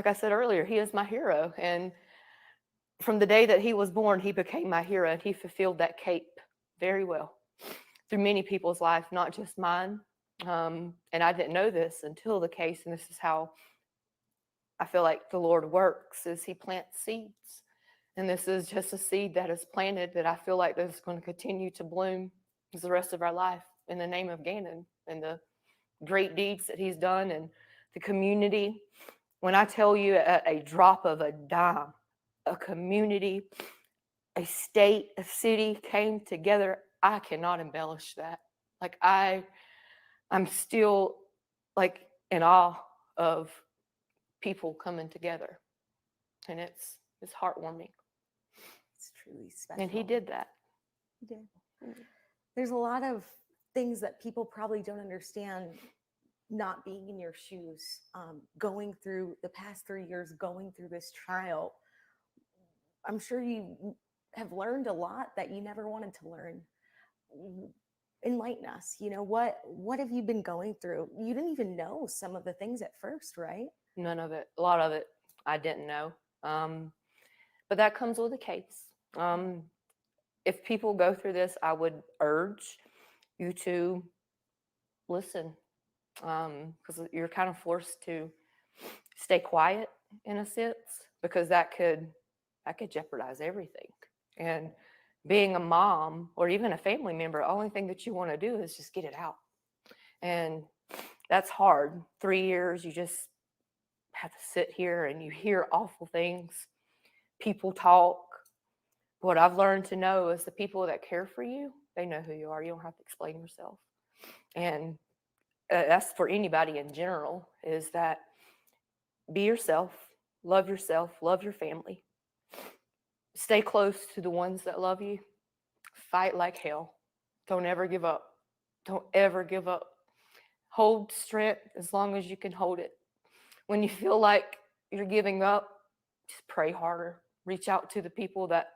I said earlier, he is my hero. And from the day that he was born, he became my hero, and he fulfilled that cape very well through many people's lives, not just mine. And I didn't know this until the case, and this is how I feel like the Lord works is he plants seeds. And this is just a seed that is planted that I feel like is going to continue to bloom the rest of our life in the name of Gannon and the great deeds that he's done and the community. When I tell you a drop of a dime, a community, a state, a city came together, I cannot embellish that. Like I'm still like in awe of people coming together. And it's heartwarming. It's truly special. And he did that. He did. There's a lot of things that people probably don't understand not being in your shoes, going through the past 3 years, going through this trial. I'm sure you have learned a lot that you never wanted to learn. Enlighten us. What have you been going through? You didn't even know some of the things at first, right? None of it. A lot of it I didn't know. But that comes with a case. If people go through this, I would urge you to listen, because you're kind of forced to stay quiet in a sense, because that could jeopardize everything. And being a mom or even a family member, the only thing that you want to do is just get it out. And that's hard. 3 years, you just have to sit here and you hear awful things. People talk. What I've learned to know is the people that care for you, they know who you are. You don't have to explain yourself. And that's for anybody in general, is that be yourself, love your family. Stay close to the ones that love you. Fight like hell. Don't ever give up. Don't ever give up. Hold strength as long as you can hold it. When you feel like you're giving up, just pray harder. Reach out to the people that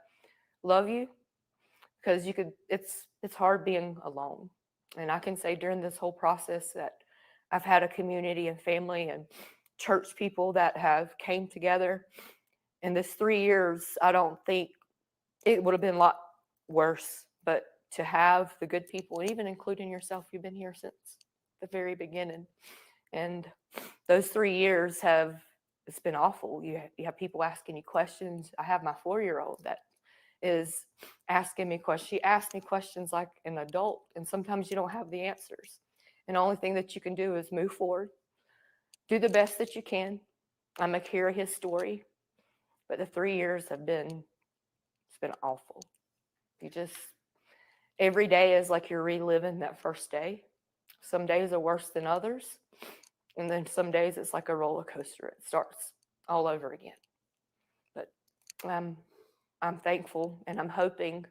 love you, because it's hard being alone. And I can say during this whole process that I've had a community and family and church people that have came together. In this 3 years, I don't think it would have been a lot worse, but to have the good people, and even including yourself, you've been here since the very beginning. And those 3 years it's been awful. You have people asking you questions. I have my 4-year-old that is asking me questions. She asks me questions like an adult, and sometimes you don't have the answers. And the only thing that you can do is move forward, do the best that you can. I'm going to hear his story, but the 3 years it's been awful. Every day is like you're reliving that first day. Some days are worse than others. And then some days it's like a roller coaster. It starts all over again. But I'm thankful, and I'm hoping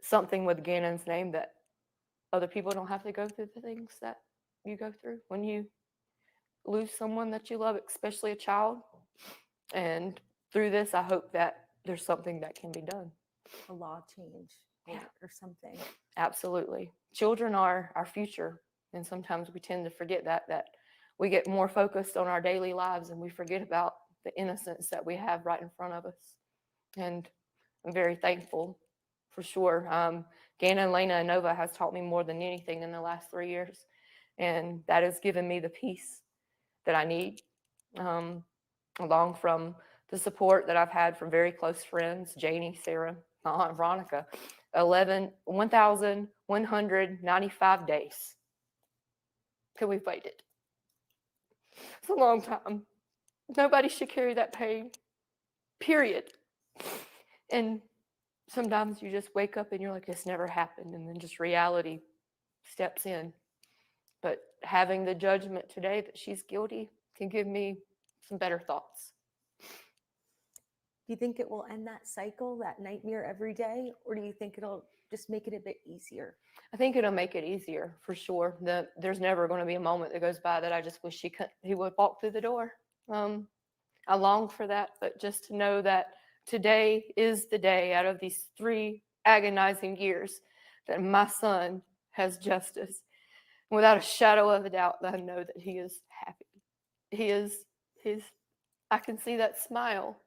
something with Gannon's name that other people don't have to go through the things that you go through when you lose someone that you love, especially a child. And through this, I hope that there's something that can be done. A law change or something. Absolutely. Children are our future. And sometimes we tend to forget that we get more focused on our daily lives and we forget about the innocence that we have right in front of us. And I'm very thankful for sure. Gannon, Lena, and Nova has taught me more than anything in the last 3 years. And that has given me the peace that I need, along from the support that I've had from very close friends, Janie, Sarah, my Aunt Veronica. 1,195 days till we've waited. It's a long time. Nobody should carry that pain, period. And sometimes you just wake up and you're like, this never happened. And then just reality steps in. But having the judgment today that she's guilty can give me some better thoughts. Do you think it will end that cycle, that nightmare every day? Or do you think it'll just make it a bit easier? I think it'll make it easier for sure. There's never going to be a moment that goes by that I just wish he would walk through the door. I long for that, but just to know that today is the day out of these 3 agonizing years that my son has justice. Without a shadow of a doubt, I know that he is happy. I can see that smile.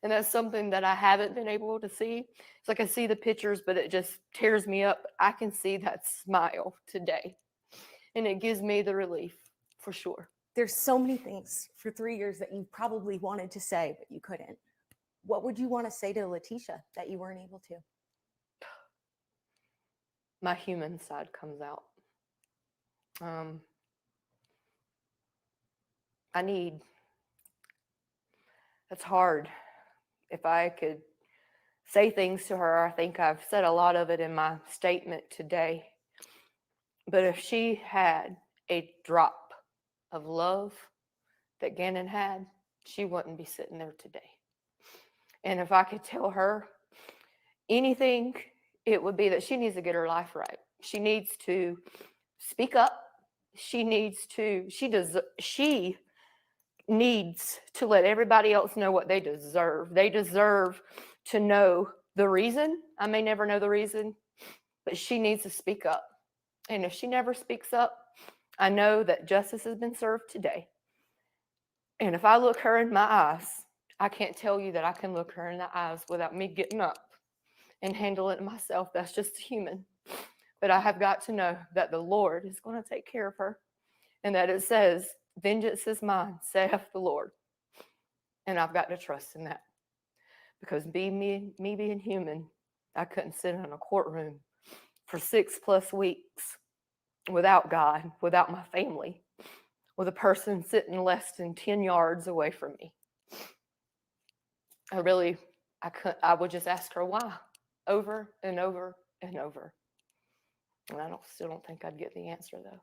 And that's something that I haven't been able to see. It's like I see the pictures, but it just tears me up. I can see that smile today. And it gives me the relief for sure. there's so many things for 3 years that you probably wanted to say, but you couldn't. What would you want to say to Letitia that you weren't able to? My human side comes out. It's hard. If I could say things to her, I think I've said a lot of it in my statement today. But if she had a drop of love that Gannon had, she wouldn't be sitting there today. And if I could tell her anything, it would be that she needs to get her life right. She needs to speak up. She needs to let everybody else know what they deserve. They deserve to know the reason. I may never know the reason, but she needs to speak up. And if she never speaks up, I know that justice has been served today. And if I look her in my eyes, I can't tell you that I can look her in the eyes without me getting up and handle it myself. That's just human. But I have got to know that the Lord is going to take care of her, and that it says, vengeance is mine, saith the Lord. And I've got to trust in that. Because me being human, I couldn't sit in a courtroom for 6+ weeks without God, without my family, with a person sitting less than 10 yards away from me. I would just ask her why, over and over and over. And I still don't think I'd get the answer, though.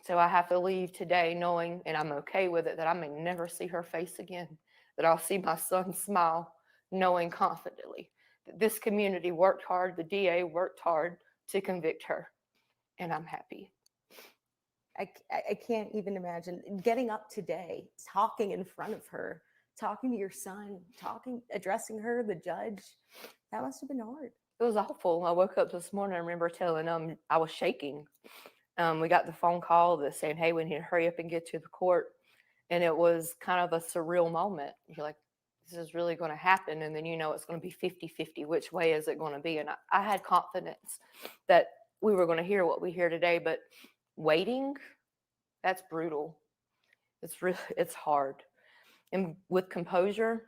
So I have to leave today knowing, and I'm okay with it, that I may never see her face again, that I'll see my son smile, knowing confidently that this community worked hard, the DA worked hard to convict her, and I'm happy. I can't even imagine getting up today, talking in front of her, talking to your son, addressing her, the judge. That must have been hard. It was awful. I woke up this morning, I remember telling them I was shaking. We got the phone call that saying, hey, we need to hurry up and get to the court. And it was kind of a surreal moment. You're like, this is really going to happen. And then you know it's going to be 50-50. Which way is it going to be? And I had confidence that we were going to hear what we hear today. But waiting, that's brutal. It's hard. And with composure,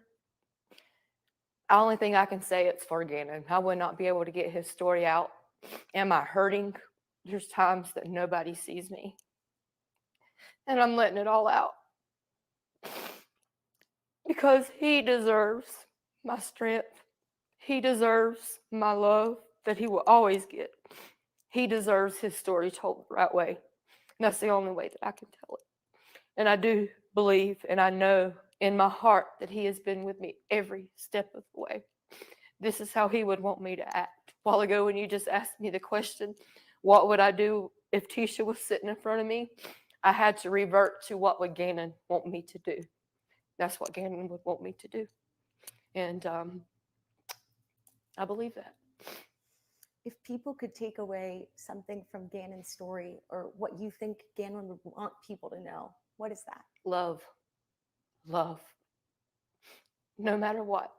the only thing I can say, it's for Gannon. I would not be able to get his story out. Am I hurting? There's times that nobody sees me. And I'm letting it all out. Because he deserves my strength. He deserves my love that he will always get. He deserves his story told the right way. And that's the only way that I can tell it. And I do believe, and I know in my heart that he has been with me every step of the way. This is how he would want me to act. A while ago when you just asked me the question, what would I do if Tisha was sitting in front of me? I had to revert to what would Gannon want me to do. That's what Gannon would want me to do. And I believe that. If people could take away something from Gannon's story, or what you think Gannon would want people to know, what is that? Love. Love. No matter what.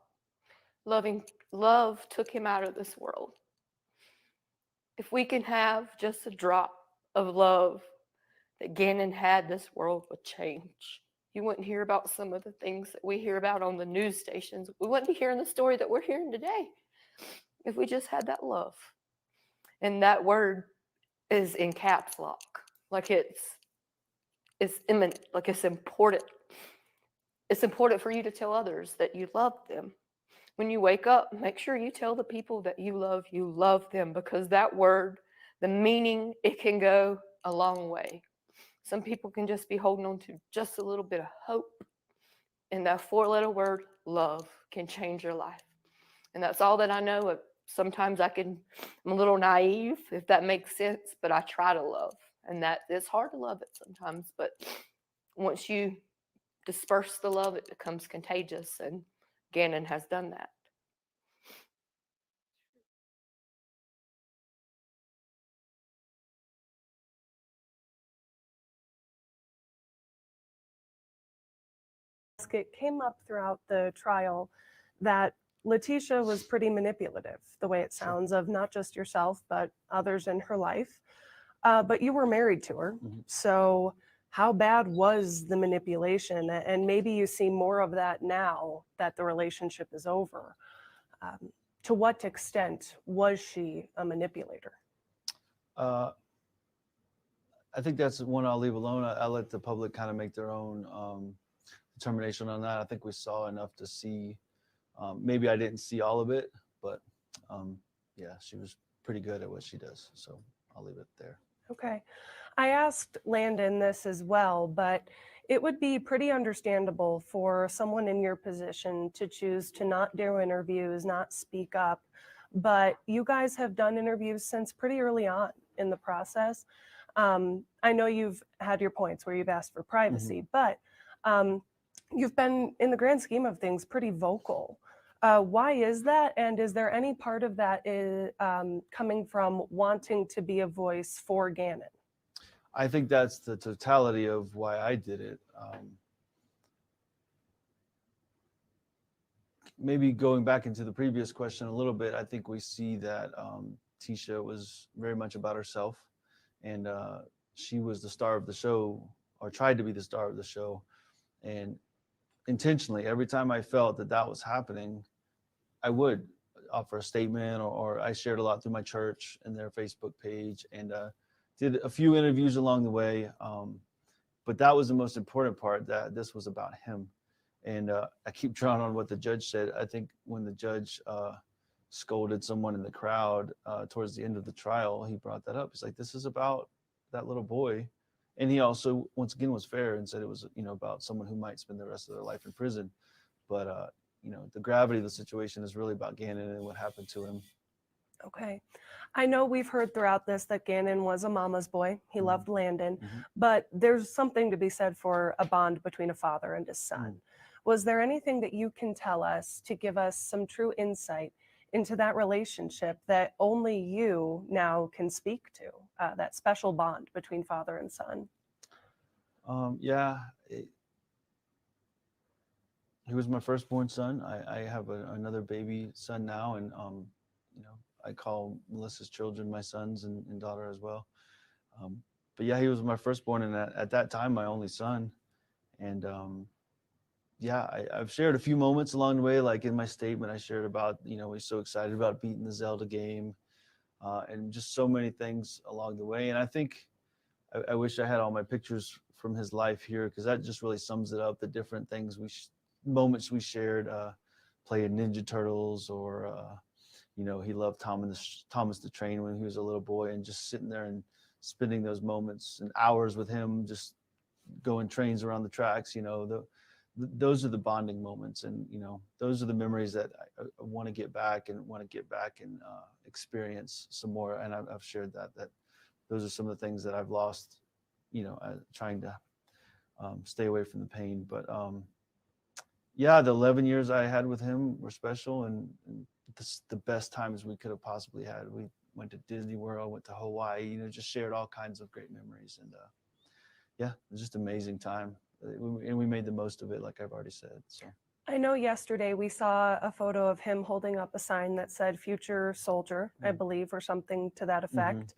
Love took him out of this world. If we can have just a drop of love that Gannon had, this world would change. You wouldn't hear about some of the things that we hear about on the news stations. We wouldn't be hearing the story that we're hearing today if we just had that love. And that word is in caps lock. Like it's imminent, like it's important. It's important for you to tell others that you love them. When you wake up, make sure you tell the people that you love them, because that word, the meaning, it can go a long way. Some people can just be holding on to just a little bit of hope. And that 4-letter word, love, can change your life. And that's all that I know. Sometimes I'm a little naive, if that makes sense, but I try to love. And that it's hard to love it sometimes, but once you disperse the love, it becomes contagious. And Gannon has done that. It came up throughout the trial that Letitia was pretty manipulative, the way it sounds, of not just yourself, but others in her life. But you were married to her. Mm-hmm. So how bad was the manipulation? And maybe you see more of that now that the relationship is over. To what extent was she a manipulator? I think that's one I'll leave alone. I'll let the public kind of make their own determination on that. I think we saw enough to see. Maybe I didn't see all of it, but yeah, she was pretty good at what she does. So I'll leave it there. Okay. I asked Landon this as well, but it would be pretty understandable for someone in your position to choose to not do interviews, not speak up. But you guys have done interviews since pretty early on in the process. I know you've had your points where you've asked for privacy, but you've been, in the grand scheme of things, pretty vocal. Why is that? And is there any part of that coming from wanting to be a voice for Gannon? I think that's the totality of why I did it. Maybe going back into the previous question a little bit, I think we see that Tisha was very much about herself, and she was the star of the show, or tried to be the star of the show. And intentionally, every time I felt that that was happening, I would offer a statement, or I shared a lot through my church and their Facebook page, and did a few interviews along the way. But that was the most important part, that this was about him. And I keep drawing on what the judge said. I think when the judge scolded someone in the crowd towards the end of the trial, he brought that up. He's like, this is about that little boy. And he also, once again, was fair and said it was, about someone who might spend the rest of their life in prison. But, the gravity of the situation is really about Gannon and what happened to him. Okay. I know we've heard throughout this that Gannon was a mama's boy. He loved Landon, but there's something to be said for a bond between a father and his son. Was there anything that you can tell us to give us some true insight into that relationship that only you now can speak to, that special bond between father and son? Yeah, he was my firstborn son. I have another baby son now, and I call Melissa's children my sons and daughter as well. But yeah, he was my firstborn, and at that time, my only son. And yeah, I've shared a few moments along the way, like in my statement, I shared about, we're so excited about beating the Zelda game, and just so many things along the way. And I think I wish I had all my pictures from his life here, because that just really sums it up, the different things moments we shared, playing Ninja Turtles, or he loved Thomas the Train when he was a little boy, and just sitting there and spending those moments and hours with him, just going trains around the tracks. Those are the bonding moments, and those are the memories that I want to get back and experience some more. And I've shared that those are some of the things that I've lost, trying to stay away from the pain. But yeah, the 11 years I had with him were special, and the best times we could have possibly had. We went to Disney World, went to Hawaii, just shared all kinds of great memories. And yeah, it was just an amazing time. And we made the most of it, like I've already said. So I know yesterday we saw a photo of him holding up a sign that said future soldier, I believe, or something to that effect.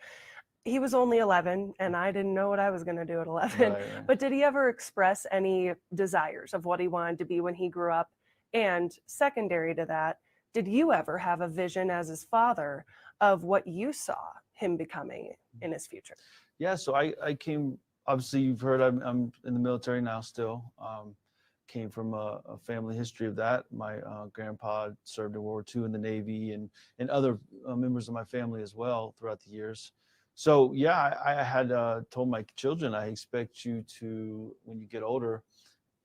He was only 11, and I didn't know what I was going to do at 11. Right. But did he ever express any desires of what he wanted to be when he grew up? And secondary to that, did you ever have a vision as his father of what you saw him becoming in his future? Yeah, so I came, obviously you've heard I'm in the military now still. Came from a family history of that. My grandpa served in World War II in the Navy, and other members of my family as well throughout the years. So yeah, I had told my children, I expect you to, when you get older,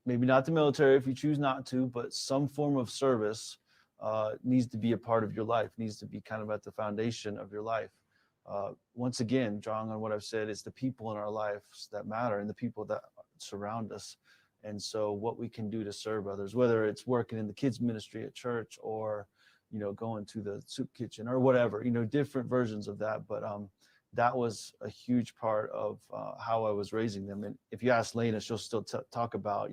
maybe not the military if you choose not to, but some form of service needs to be a part of your life, needs to be kind of at the foundation of your life. Once again, drawing on what I've said, it's the people in our lives that matter, and the people that surround us. And so what we can do to serve others, whether it's working in the kids ministry at church, or going to the soup kitchen, or whatever, different versions of that. But that was a huge part of how I was raising them. And if you ask Lena, she'll still talk about,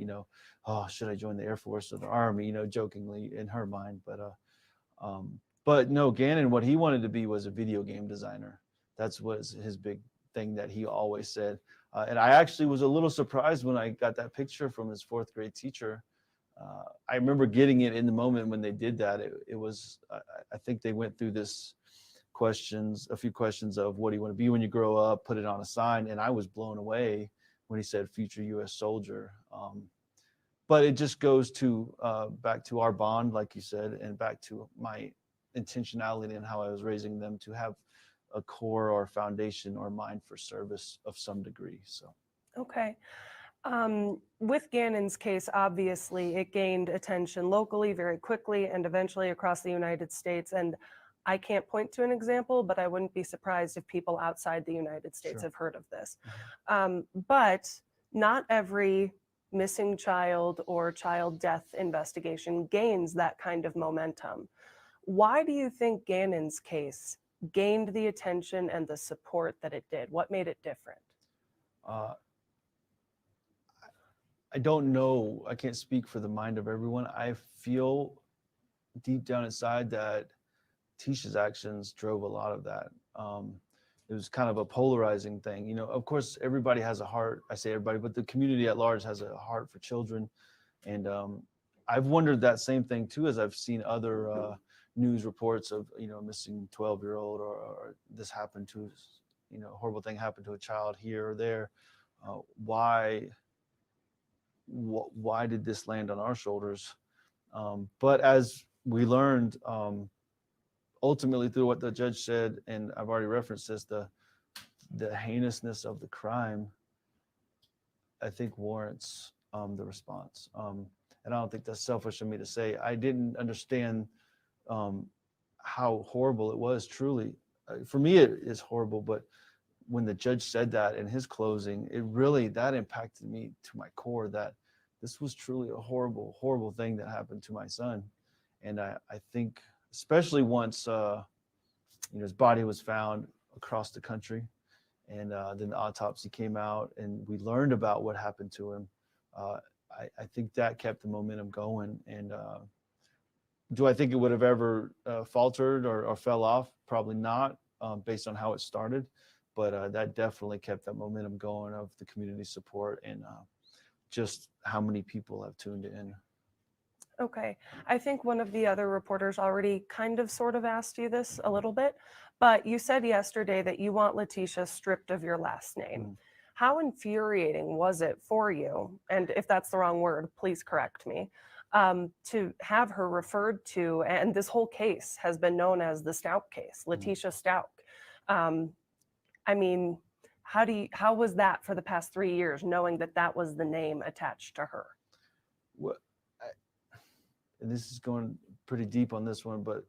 oh, should I join the Air Force or the Army, jokingly in her mind. But no, Gannon, what he wanted to be was a video game designer. That's was his big thing that he always said. And I actually was a little surprised when I got that picture from his fourth grade teacher. I remember getting it in the moment when they did that. It was, I think they went through a few questions of what do you want to be when you grow up, put it on a sign. And I was blown away when he said future U.S. soldier. But it just goes to back to our bond, like you said, and back to my intentionality and how I was raising them to have a core or foundation or mind for service of some degree. So, Okay. With Gannon's case, obviously, it gained attention locally very quickly and eventually across the United States. And I can't point to an example, but I wouldn't be surprised if people outside the United States have heard of this. But not every missing child or child death investigation gains that kind of momentum. Why do you think Gannon's case gained the attention and the support that it did? What made it different? I don't know. I can't speak for the mind of everyone. I feel deep down inside that Tisha's actions drove a lot of that. It was kind of a polarizing thing. You know, of course, everybody has a heart. I say everybody, but the community at large has a heart for children. And I've wondered that same thing too, as I've seen other news reports of, you know, missing 12-year-old or this happened to, you know, horrible thing happened to a child here or there. Why did this land on our shoulders? But as we learned, ultimately through what the judge said, and I've already referenced this, the heinousness of the crime, I think warrants the response. And I don't think that's selfish of me to say. I didn't understand how horrible it was, truly. For me, it is horrible, but when the judge said that in his closing, that impacted me to my core, that this was truly a horrible, horrible thing that happened to my son. And I think, especially once his body was found across the country, and then the autopsy came out and we learned about what happened to him, I think that kept the momentum going. And do I think it would have ever faltered or fell off? Probably not, based on how it started. But that definitely kept that momentum going of the community support and just how many people have tuned in. Okay. I think one of the other reporters already kind of sort of asked you this a little bit, but you said yesterday that you want Letitia stripped of your last name. How infuriating was it for you, and if that's the wrong word, please correct me, to have her referred to, and this whole case has been known as the Stauch case, Letitia Stauch. I mean, how was that for the past 3 years, knowing that that was the name attached to her? Well, and this is going pretty deep on this one, but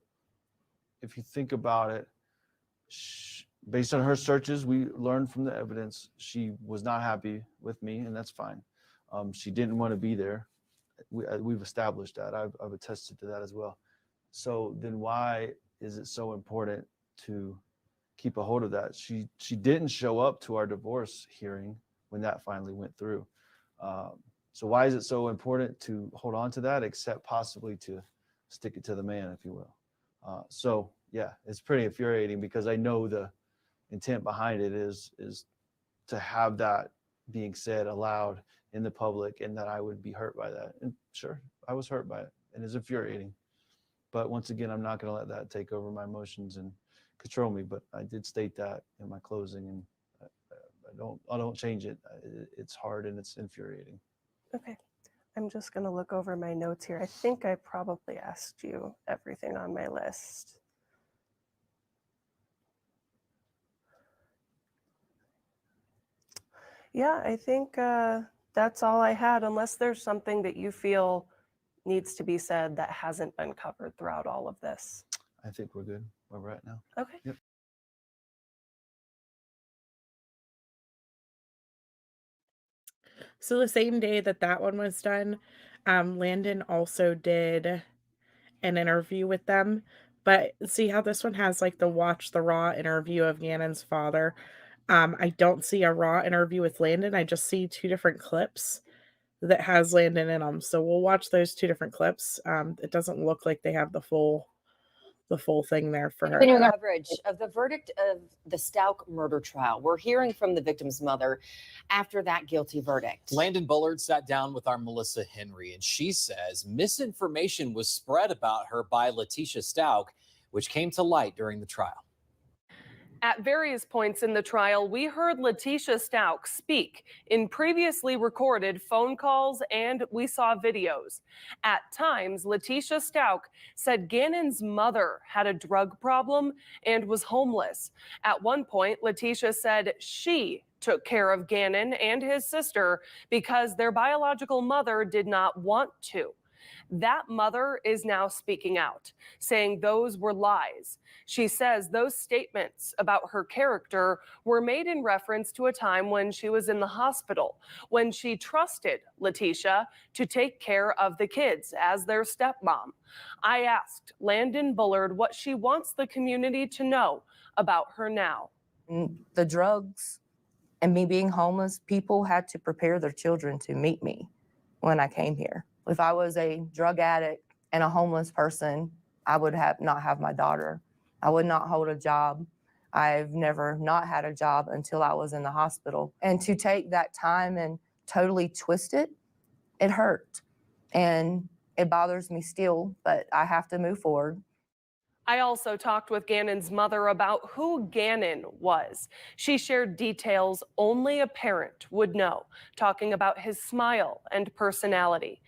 if you think about it, based on her searches, we learned from the evidence, she was not happy with me, and that's fine. She didn't want to be there. We've established that. I've attested to that as well. So then why is it so important to keep a hold of that? She didn't show up to our divorce hearing when that finally went through. So why is it so important to hold on to that, except possibly to stick it to the man, if you will? So yeah, it's pretty infuriating because I know the intent behind it is to have that being said aloud in the public, and that I would be hurt by that. And sure, I was hurt by it, and it's infuriating. But once again, I'm not going to let that take over my emotions and control me. But I did state that in my closing, and I don't change it. It's hard and it's infuriating. Okay. I'm just going to look over my notes here. I think I probably asked you everything on my list. Yeah, I think that's all I had, unless there's something that you feel needs to be said that hasn't been covered throughout all of this. I think we're good where we're at now. Okay. Yep. So the same day that one was done, Landon also did an interview with them. But see how this one has like the watch the raw interview of Gannon's father. I don't see a raw interview with Landon. I just see 2 different clips that has Landon in them. So we'll watch those 2 different clips. It doesn't look like they have the full the full thing there for her. Continuing our coverage of the verdict of the Stauch murder trial. We're hearing from the victim's mother after that guilty verdict. Landon Bullard sat down with our Melissa Henry, and she says misinformation was spread about her by Letitia Stauch, which came to light during the trial. At various points in the trial, we heard Letitia Stauch speak in previously recorded phone calls, and we saw videos. At times, Letitia Stauch said Gannon's mother had a drug problem and was homeless. At one point, Letitia said she took care of Gannon and his sister because their biological mother did not want to. That mother is now speaking out, saying those were lies. She says those statements about her character were made in reference to a time when she was in the hospital, when she trusted Letitia to take care of the kids as their stepmom. I asked Landon Bullard what she wants the community to know about her now. The drugs and me being homeless, people had to prepare their children to meet me when I came here. If I was a drug addict and a homeless person, I would not have my daughter. I would not hold a job. I've never not had a job until I was in the hospital. And to take that time and totally twist it, it hurt. And it bothers me still, but I have to move forward. I also talked with Gannon's mother about who Gannon was. She shared details only a parent would know, talking about his smile and personality.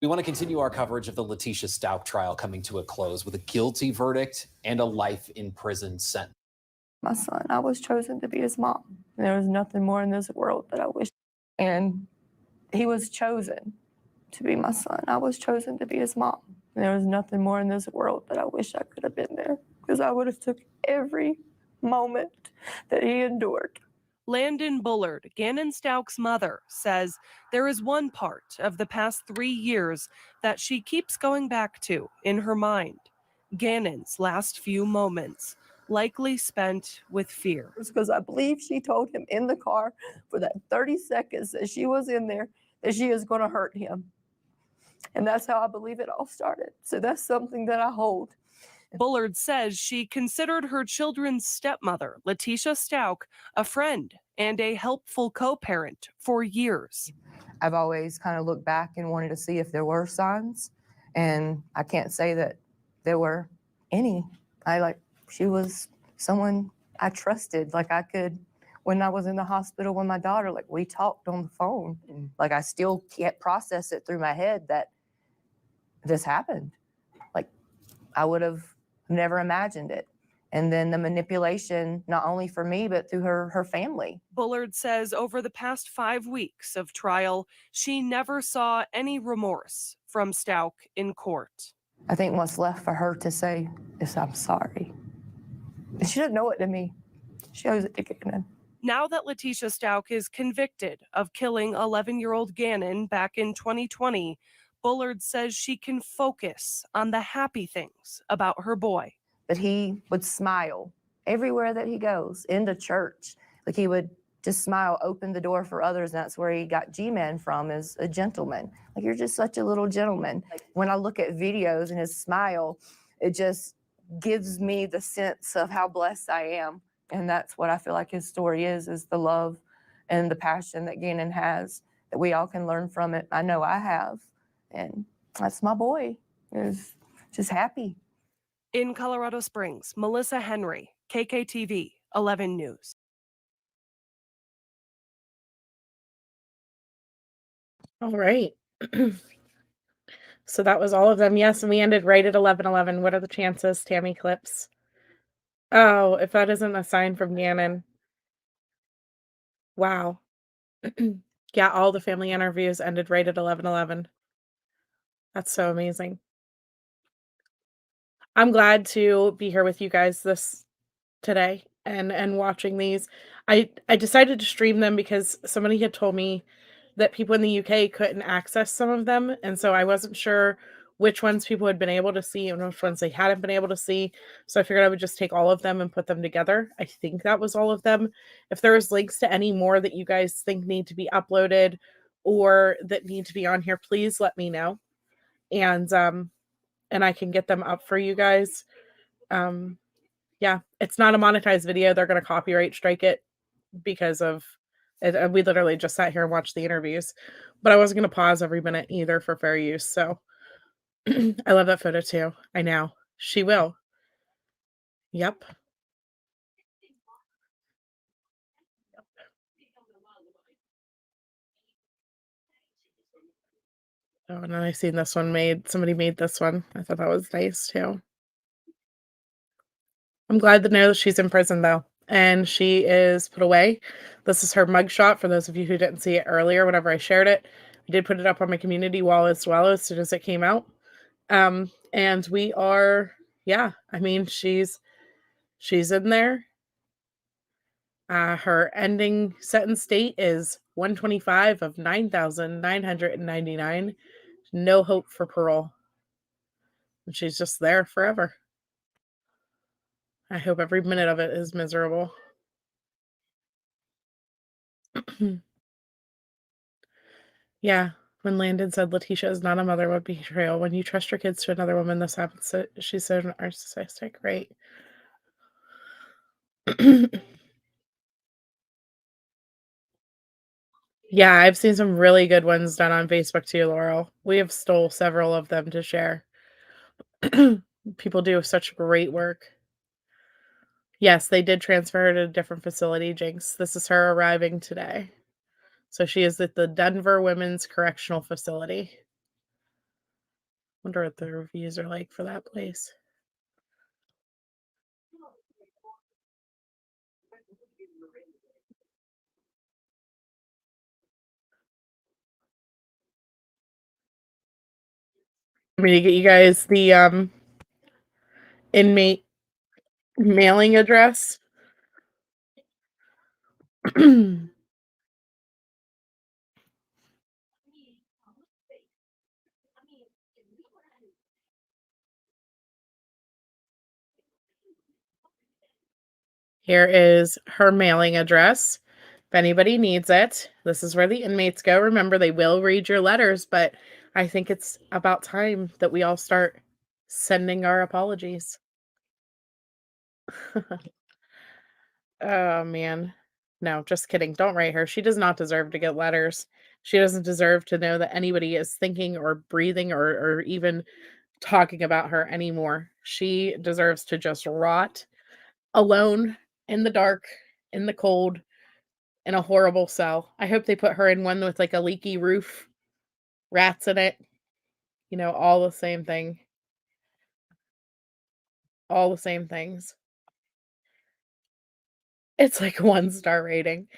We want to continue our coverage of the Letitia Stauch trial coming to a close with a guilty verdict and a life in prison sentence. My son, I was chosen to be his mom. There was nothing more in this world that I wish. And he was chosen to be my son. I was chosen to be his mom. There was nothing more in this world that I wish I could have been there, because I would have took every moment that he endured. Landon Bullard, Gannon Stauch's mother, says there is one part of the past 3 years that she keeps going back to in her mind. Gannon's last few moments, likely spent with fear. Because I believe she told him in the car for that 30 seconds that she was in there that she is going to hurt him. And that's how I believe it all started. So that's something that I hold. Bullard says she considered her children's stepmother, Letitia Stauch, a friend and a helpful co-parent for years. I've always kind of looked back and wanted to see if there were signs, and I can't say that there were any. She was someone I trusted. I could, when I was in the hospital with my daughter, we talked on the phone. And I still can't process it through my head that this happened. I would have never imagined it. And then the manipulation, not only for me, but through her family. Bullard says over the past 5 weeks of trial, she never saw any remorse from Stauch in court. I think what's left for her to say is, I'm sorry. And she doesn't know it to me. She owes it to Gannon. Now that Letitia Stauch is convicted of killing 11-year-old Gannon back in 2020, Bullard says she can focus on the happy things about her boy. But he would smile everywhere that he goes, into church. He would just smile, open the door for others. And that's where he got G-Man from, as a gentleman. You're just such a little gentleman. When I look at videos and his smile, it just gives me the sense of how blessed I am. And that's what I feel like his story is the love and the passion that Gannon has, that we all can learn from it. I know I have. And that's my boy. Is just happy. In Colorado Springs, Melissa Henry, KKTV 11 News. All right. So that was all of them. Yes, and we ended right at 11:11. What are the chances, Tammy Clips? Oh, if that isn't a sign from Gannon. Wow. Yeah, all the family interviews ended right at 11:11. That's so amazing. I'm glad to be here with you guys today and watching these. I decided to stream them because somebody had told me that people in the UK couldn't access some of them, and so I wasn't sure which ones people had been able to see and which ones they hadn't been able to see. So I figured I would just take all of them and put them together. I think that was all of them. If there's links to any more that you guys think need to be uploaded or that need to be on here, please let me know. and I can get them up for you guys. Yeah, it's not a monetized video. They're going to copyright strike it because of it. We literally just sat here and watched the interviews, but I wasn't going to pause every minute either for fair use. So I love that photo too. I know she will. Yep. Oh, and then I seen this one somebody made this one. I thought that was nice too. I'm glad to know that she's in prison though, and she is put away. This is her mugshot for those of you who didn't see it earlier whenever I shared it. I did put it up on my community wall as well as soon as it came out. And we are, yeah, I mean, she's in there. Her ending sentence date is 125 of 9,999. No hope for parole. And she's just there forever. I hope every minute of it is miserable. Yeah, when Landon said Letitia is not a mother would be betrayal. When you trust your kids to another woman, this happens. So she's so narcissistic, right? Yeah, I've seen some really good ones done on Facebook too, Laurel. We have stole several of them to share. People do such great work. Yes, they did transfer her to a different facility, Jinx. This is her arriving today. So she is at the Denver Women's Correctional Facility. Wonder what the reviews are like for that place. I'm going to get you guys the inmate mailing address. Here is her mailing address. If anybody needs it, this is where the inmates go. Remember, they will read your letters, but I think it's about time that we all start sending our apologies. Oh, man. No, just kidding. Don't write her. She does not deserve to get letters. She doesn't deserve to know that anybody is thinking or breathing or even talking about her anymore. She deserves to just rot alone in the dark, in the cold, in a horrible cell. I hope they put her in one with like a leaky roof, rats in it, all the same thing. All the same things. It's like 1-star rating.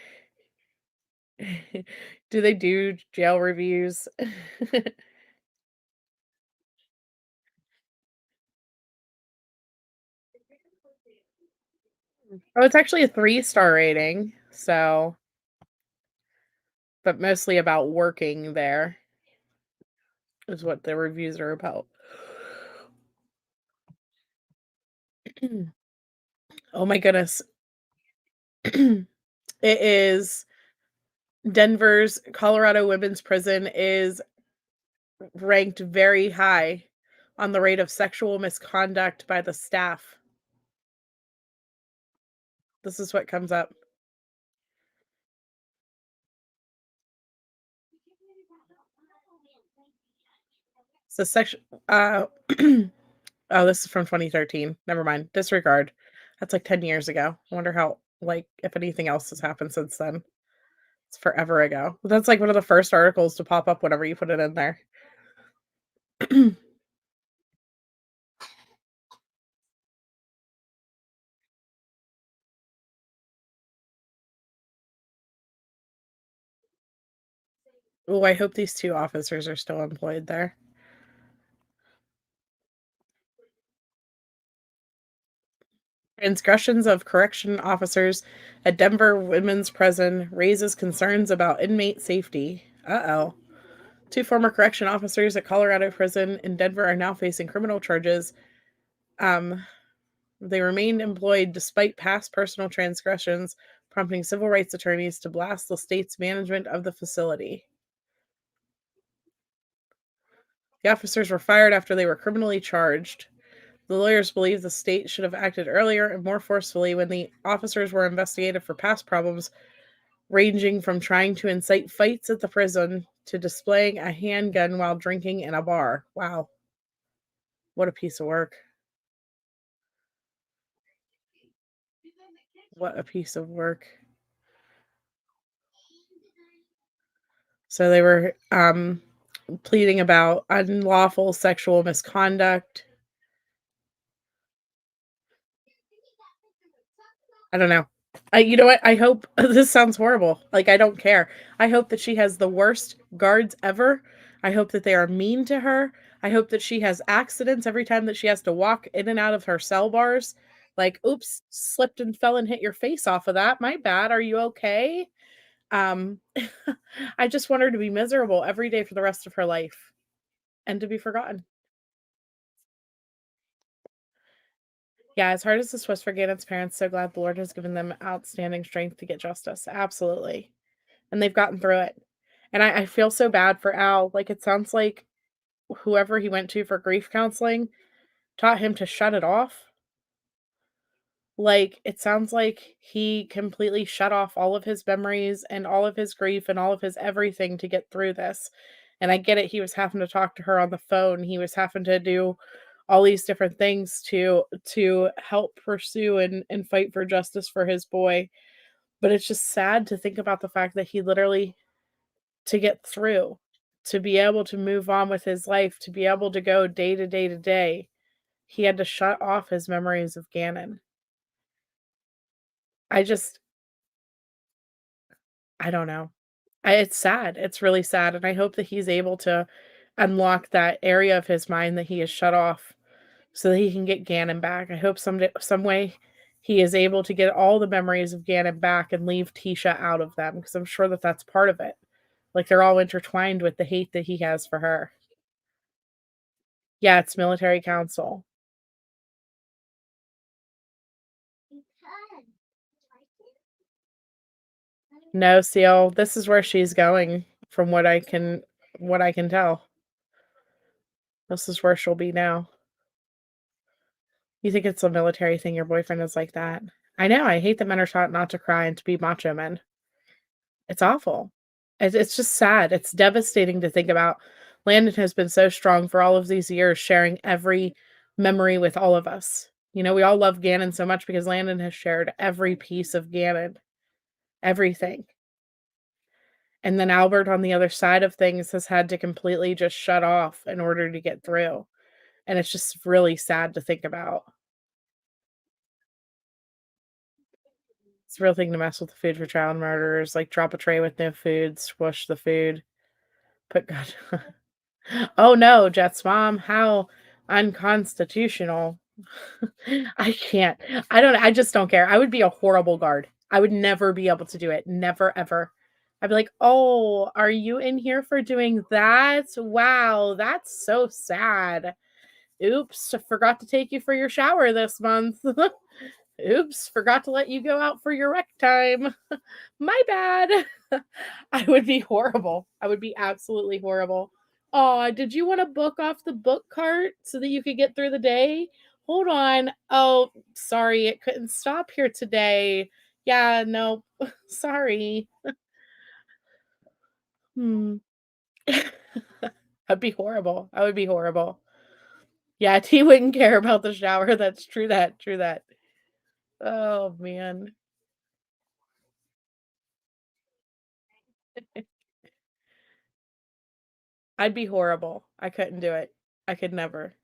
Do they do jail reviews? Oh, it's actually a 3-star rating, so but mostly about working there is what the reviews are about. Oh my goodness. It is Denver's Colorado Women's Prison is ranked very high on the rate of sexual misconduct by the staff. This is what comes up. So oh, this is from 2013. Never mind. Disregard. That's like 10 years ago. I wonder how, if anything else has happened since then. It's forever ago. That's like one of the first articles to pop up whenever you put it in there. Oh, I hope these 2 officers are still employed there. Transgressions of correction officers at Denver Women's Prison raises concerns about inmate safety. Uh-oh. 2 former correction officers at Colorado Prison in Denver are now facing criminal charges. They remained employed despite past personal transgressions, prompting civil rights attorneys to blast the state's management of the facility. The officers were fired after they were criminally charged. The lawyers believe the state should have acted earlier and more forcefully when the officers were investigated for past problems, ranging from trying to incite fights at the prison to displaying a handgun while drinking in a bar. Wow. What a piece of work. What a piece of work. So they were pleading about unlawful sexual misconduct. I don't know. You know what? I hope this sounds horrible. Like, I don't care. I hope that she has the worst guards ever. I hope that they are mean to her. I hope that she has accidents every time that she has to walk in and out of her cell bars. Like, oops, slipped and fell and hit your face off of that. My bad. Are you okay? Um, I just want her to be miserable every day for the rest of her life and to be forgotten. Yeah, as hard as this was for Gannon's parents, so glad the Lord has given them outstanding strength to get justice. Absolutely. And they've gotten through it. And I feel so bad for Al. Like, it sounds like whoever he went to for grief counseling taught him to shut it off. Like, it sounds like he completely shut off all of his memories and all of his grief and all of his everything to get through this. And I get it. He was having to talk to her on the phone. He was having to do all these different things to help pursue and fight for justice for his boy. But it's just sad to think about the fact that he literally, to get through, to be able to move on with his life, to be able to go day to day to day, he had to shut off his memories of Gannon. I don't know. It's sad. It's really sad. And I hope that he's able to unlock that area of his mind that he has shut off so that he can get Gannon back. I hope someday, some way he is able to get all the memories of Gannon back and leave Tisha out of them, because I'm sure that that's part of it. Like, they're all intertwined with the hate that he has for her. Yeah, it's military council. No, Seal, this is where she's going from what I can tell. This is where she'll be now. You think it's a military thing, your boyfriend is like that? I know, I hate that men are taught not to cry and to be macho men. It's awful. It's just sad. It's devastating to think about. Landon has been so strong for all of these years, sharing every memory with all of us. You know, we all love Gannon so much because Landon has shared every piece of Gannon. Everything. And then Albert, on the other side of things, has had to completely just shut off in order to get through. And it's just really sad to think about. It's a real thing to mess with the food for child murderers. Like, drop a tray with no food, squish the food, put God. Oh no, Jet's mom, how unconstitutional. I can't. I just don't care. I would be a horrible guard. I would never be able to do it. Never, ever. I'd be like, oh, are you in here for doing that? Wow, that's so sad. Oops, forgot to take you for your shower this month. Oops, forgot to let you go out for your rec time. My bad. I would be horrible. I would be absolutely horrible. Oh, did you want to book off the book cart so that you could get through the day? Hold on. Oh, sorry, it couldn't stop here today. Yeah, no, sorry. I'd be horrible. I would be horrible. Yeah, T wouldn't care about the shower. That's true that. True that. Oh, man. I'd be horrible. I couldn't do it. I could never.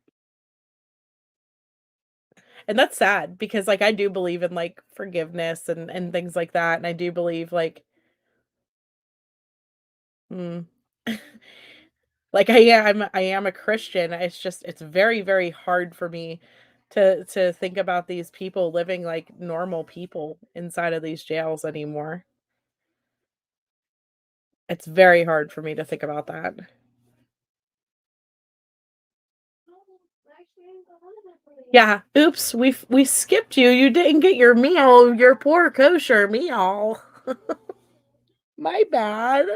And that's sad because, like, I do believe in, like, forgiveness and things like that, and I do believe, like, mm, like, I am a Christian. It's just it's very, very hard for me to think about these people living like normal people inside of these jails anymore. It's very hard for me to think about that. Yeah, oops, we skipped you. You didn't get your meal, your poor kosher meal. My bad.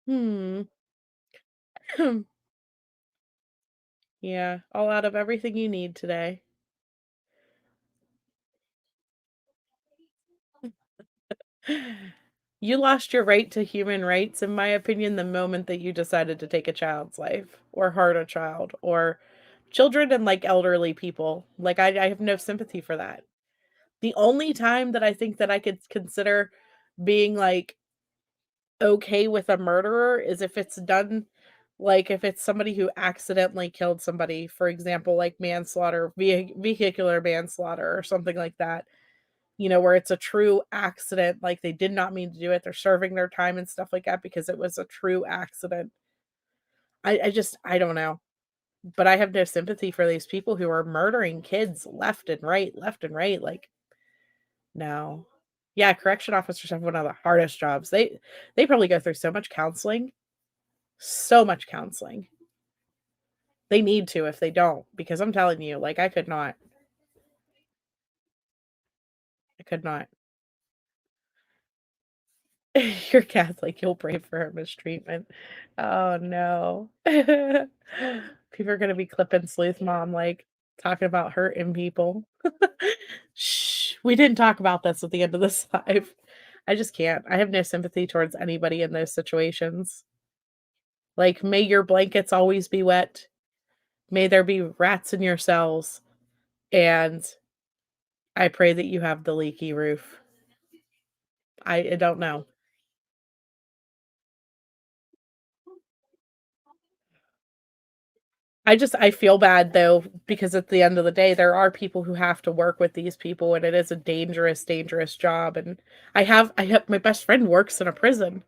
Hmm. Yeah, all out of everything you need today. You lost your right to human rights, in my opinion, the moment that you decided to take a child's life or hurt a child or children and like elderly people. Like I have no sympathy for that. The only time that I think that I could consider being like okay with a murderer is if it's done like if it's somebody who accidentally killed somebody, for example, like manslaughter, vehicular manslaughter or something like that. Where it's a true accident, like they did not mean to do it. They're serving their time and stuff like that because it was a true accident. I don't know. But I have no sympathy for these people who are murdering kids left and right. Like, no. Yeah, correction officers have one of the hardest jobs. They probably go through so much counseling. So much counseling. They need to if they don't, because I'm telling you, like I could not. I could not. You're Catholic, you'll pray for her mistreatment. Oh, no. People are gonna be clipping Sleuth Mom, like, talking about hurting people. Shh, we didn't talk about this at the end of this live. I just can't. I have no sympathy towards anybody in those situations. Like, may your blankets always be wet. May there be rats in your cells, and I pray that you have the leaky roof. I don't know. I feel bad though, because at the end of the day, there are people who have to work with these people, and it is a dangerous, dangerous job. And I have my best friend works in a prison.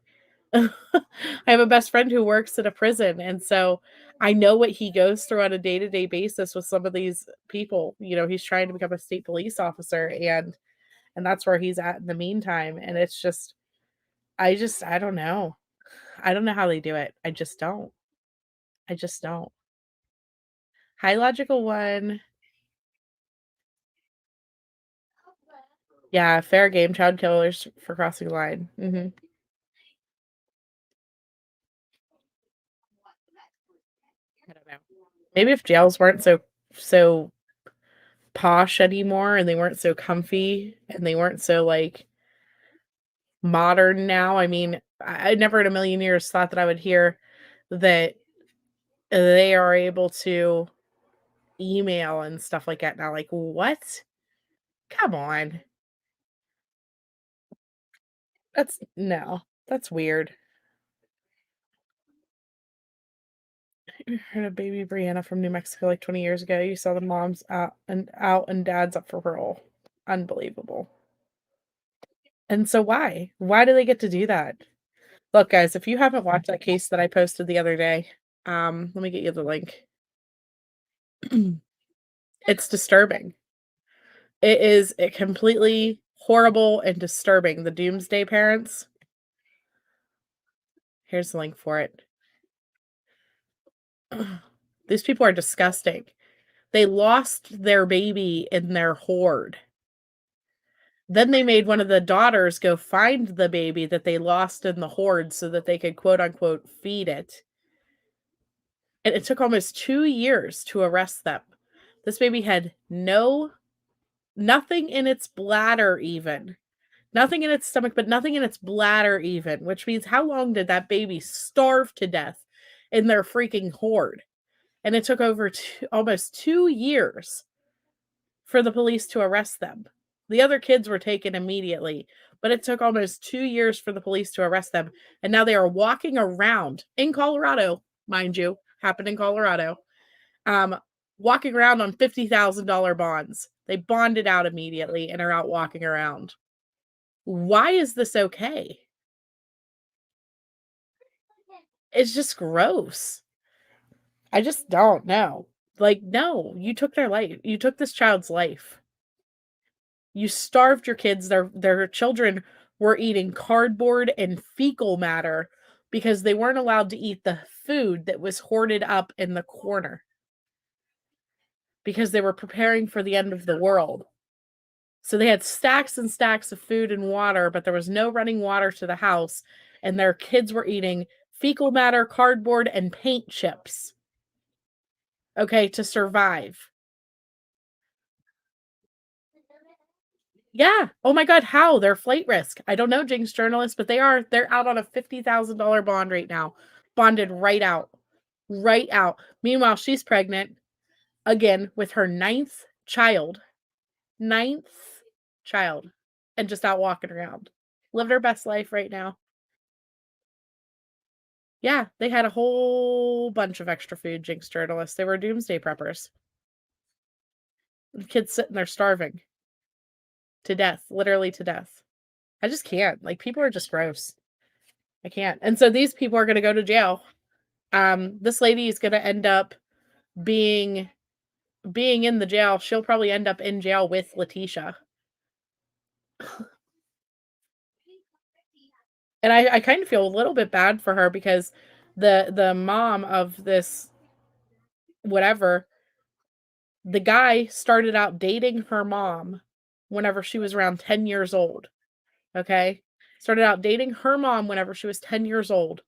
I have a best friend who works in a prison, and so I know what he goes through on a day-to-day basis with some of these people. He's trying to become a state police officer, and that's where he's at in the meantime. And it's just I don't know. I don't know how they do it. I just don't. I just don't. High logical one. Yeah, fair game, child killers for crossing the line. I don't know. Maybe if jails weren't so posh anymore and they weren't so comfy and they weren't so, like, modern now. I mean, I never in a million years thought that I would hear that they are able to email and stuff like that now. Like, what? Come on. That's no. That's weird. I heard of baby Brianna from New Mexico like 20 years ago. You saw the moms out and dads up for parole. Unbelievable. And so why? Why do they get to do that? Look, guys, if you haven't watched that case that I posted the other day, let me get you the link. It's disturbing. It is completely horrible and disturbing. The Doomsday Parents. Here's the link for it. These people are disgusting. They lost their baby in their hoard. Then they made one of the daughters go find the baby that they lost in the hoard so that they could quote unquote feed it. And it took almost 2 years to arrest them. This baby had nothing in its bladder even. Nothing in its stomach, but nothing in its bladder even, which means how long did that baby starve to death in their freaking hoard? And it took over almost 2 years for the police to arrest them. The other kids were taken immediately, but it took almost 2 years for the police to arrest them. And now they are walking around in Colorado, mind you, happened in Colorado, walking around on $50,000 bonds. They bonded out immediately and are out walking around. Why is this okay? It's just gross. I just don't know. Like, no, you took their life. You took this child's life. You starved your kids. Their children were eating cardboard and fecal matter because they weren't allowed to eat the food that was hoarded up in the corner because they were preparing for the end of the world. So they had stacks and stacks of food and water, but there was no running water to the house, and their kids were eating fecal matter, cardboard, and paint chips. okay, to survive. Yeah. Oh my God, how? They're flight risk. I don't know, Jinx journalists, but they're out on a $50,000 bond right now. Bonded right out. Right out. Meanwhile, she's pregnant again with her ninth child. Ninth child. And just out walking around. Living her best life right now. Yeah, they had a whole bunch of extra food, Jinx journalists. They were doomsday preppers. The kids sitting there starving. To death. Literally to death. I just can't. Like, people are just gross. I can't. And so these people are going to go to jail. This lady is going to end up being in the jail. She'll probably end up in jail with Letitia. And I kind of feel a little bit bad for her because the mom of this whatever, the guy started out dating her mom whenever she was around 10 years old. Okay? Started out dating her mom whenever she was 10 years old.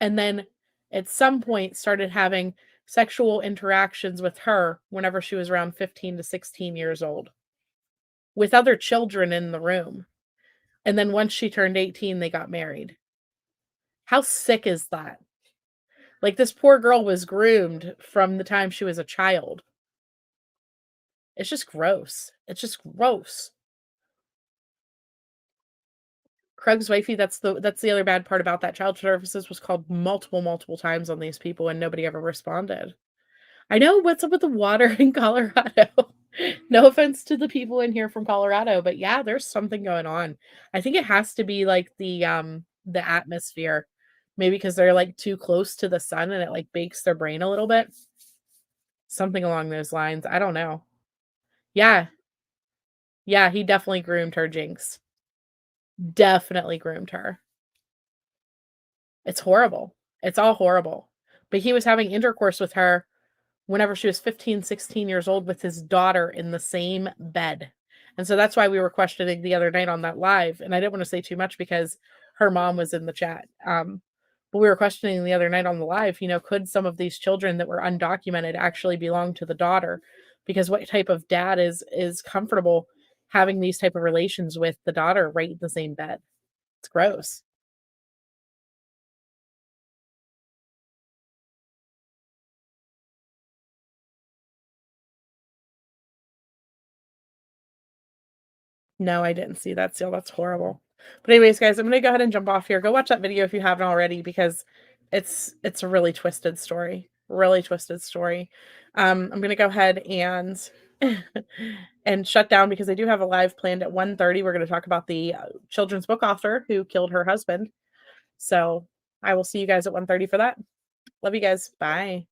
And then at some point started having sexual interactions with her whenever she was around 15 to 16 years old with other children in the room. And then once she turned 18, they got married. How sick is that? Like, this poor girl was groomed from the time she was a child. It's just gross. It's just gross. Craig's wifey, that's the other bad part about that. Child services was called multiple times on these people and nobody ever responded. I know, what's up with the water in Colorado? No offense to the people in here from Colorado, but yeah, there's something going on. I think it has to be like the atmosphere. Maybe because they're like too close to the sun and it like bakes their brain a little bit. Something along those lines. I don't know. Yeah. Yeah, he definitely groomed her, Jinx. Definitely groomed her. It's horrible. It's all horrible. But he was having intercourse with her whenever she was 15, 16 years old with his daughter in the same bed. And so that's why we were questioning the other night on that live. And I didn't want to say too much because her mom was in the chat. But we were questioning the other night on the live, could some of these children that were undocumented actually belong to the daughter? Because what type of dad is comfortable having these type of relations with the daughter right in the same bed? It's gross. No, I didn't see that still. That's horrible. But anyways, guys, I'm going to go ahead and jump off here. Go watch that video if you haven't already because it's a really twisted story. Really twisted story. I'm going to go ahead and and shut down because I do have a live planned at 1:30. We're going to talk about the children's book author who killed her husband. So I will see you guys at 1:30 for that. Love you guys. Bye.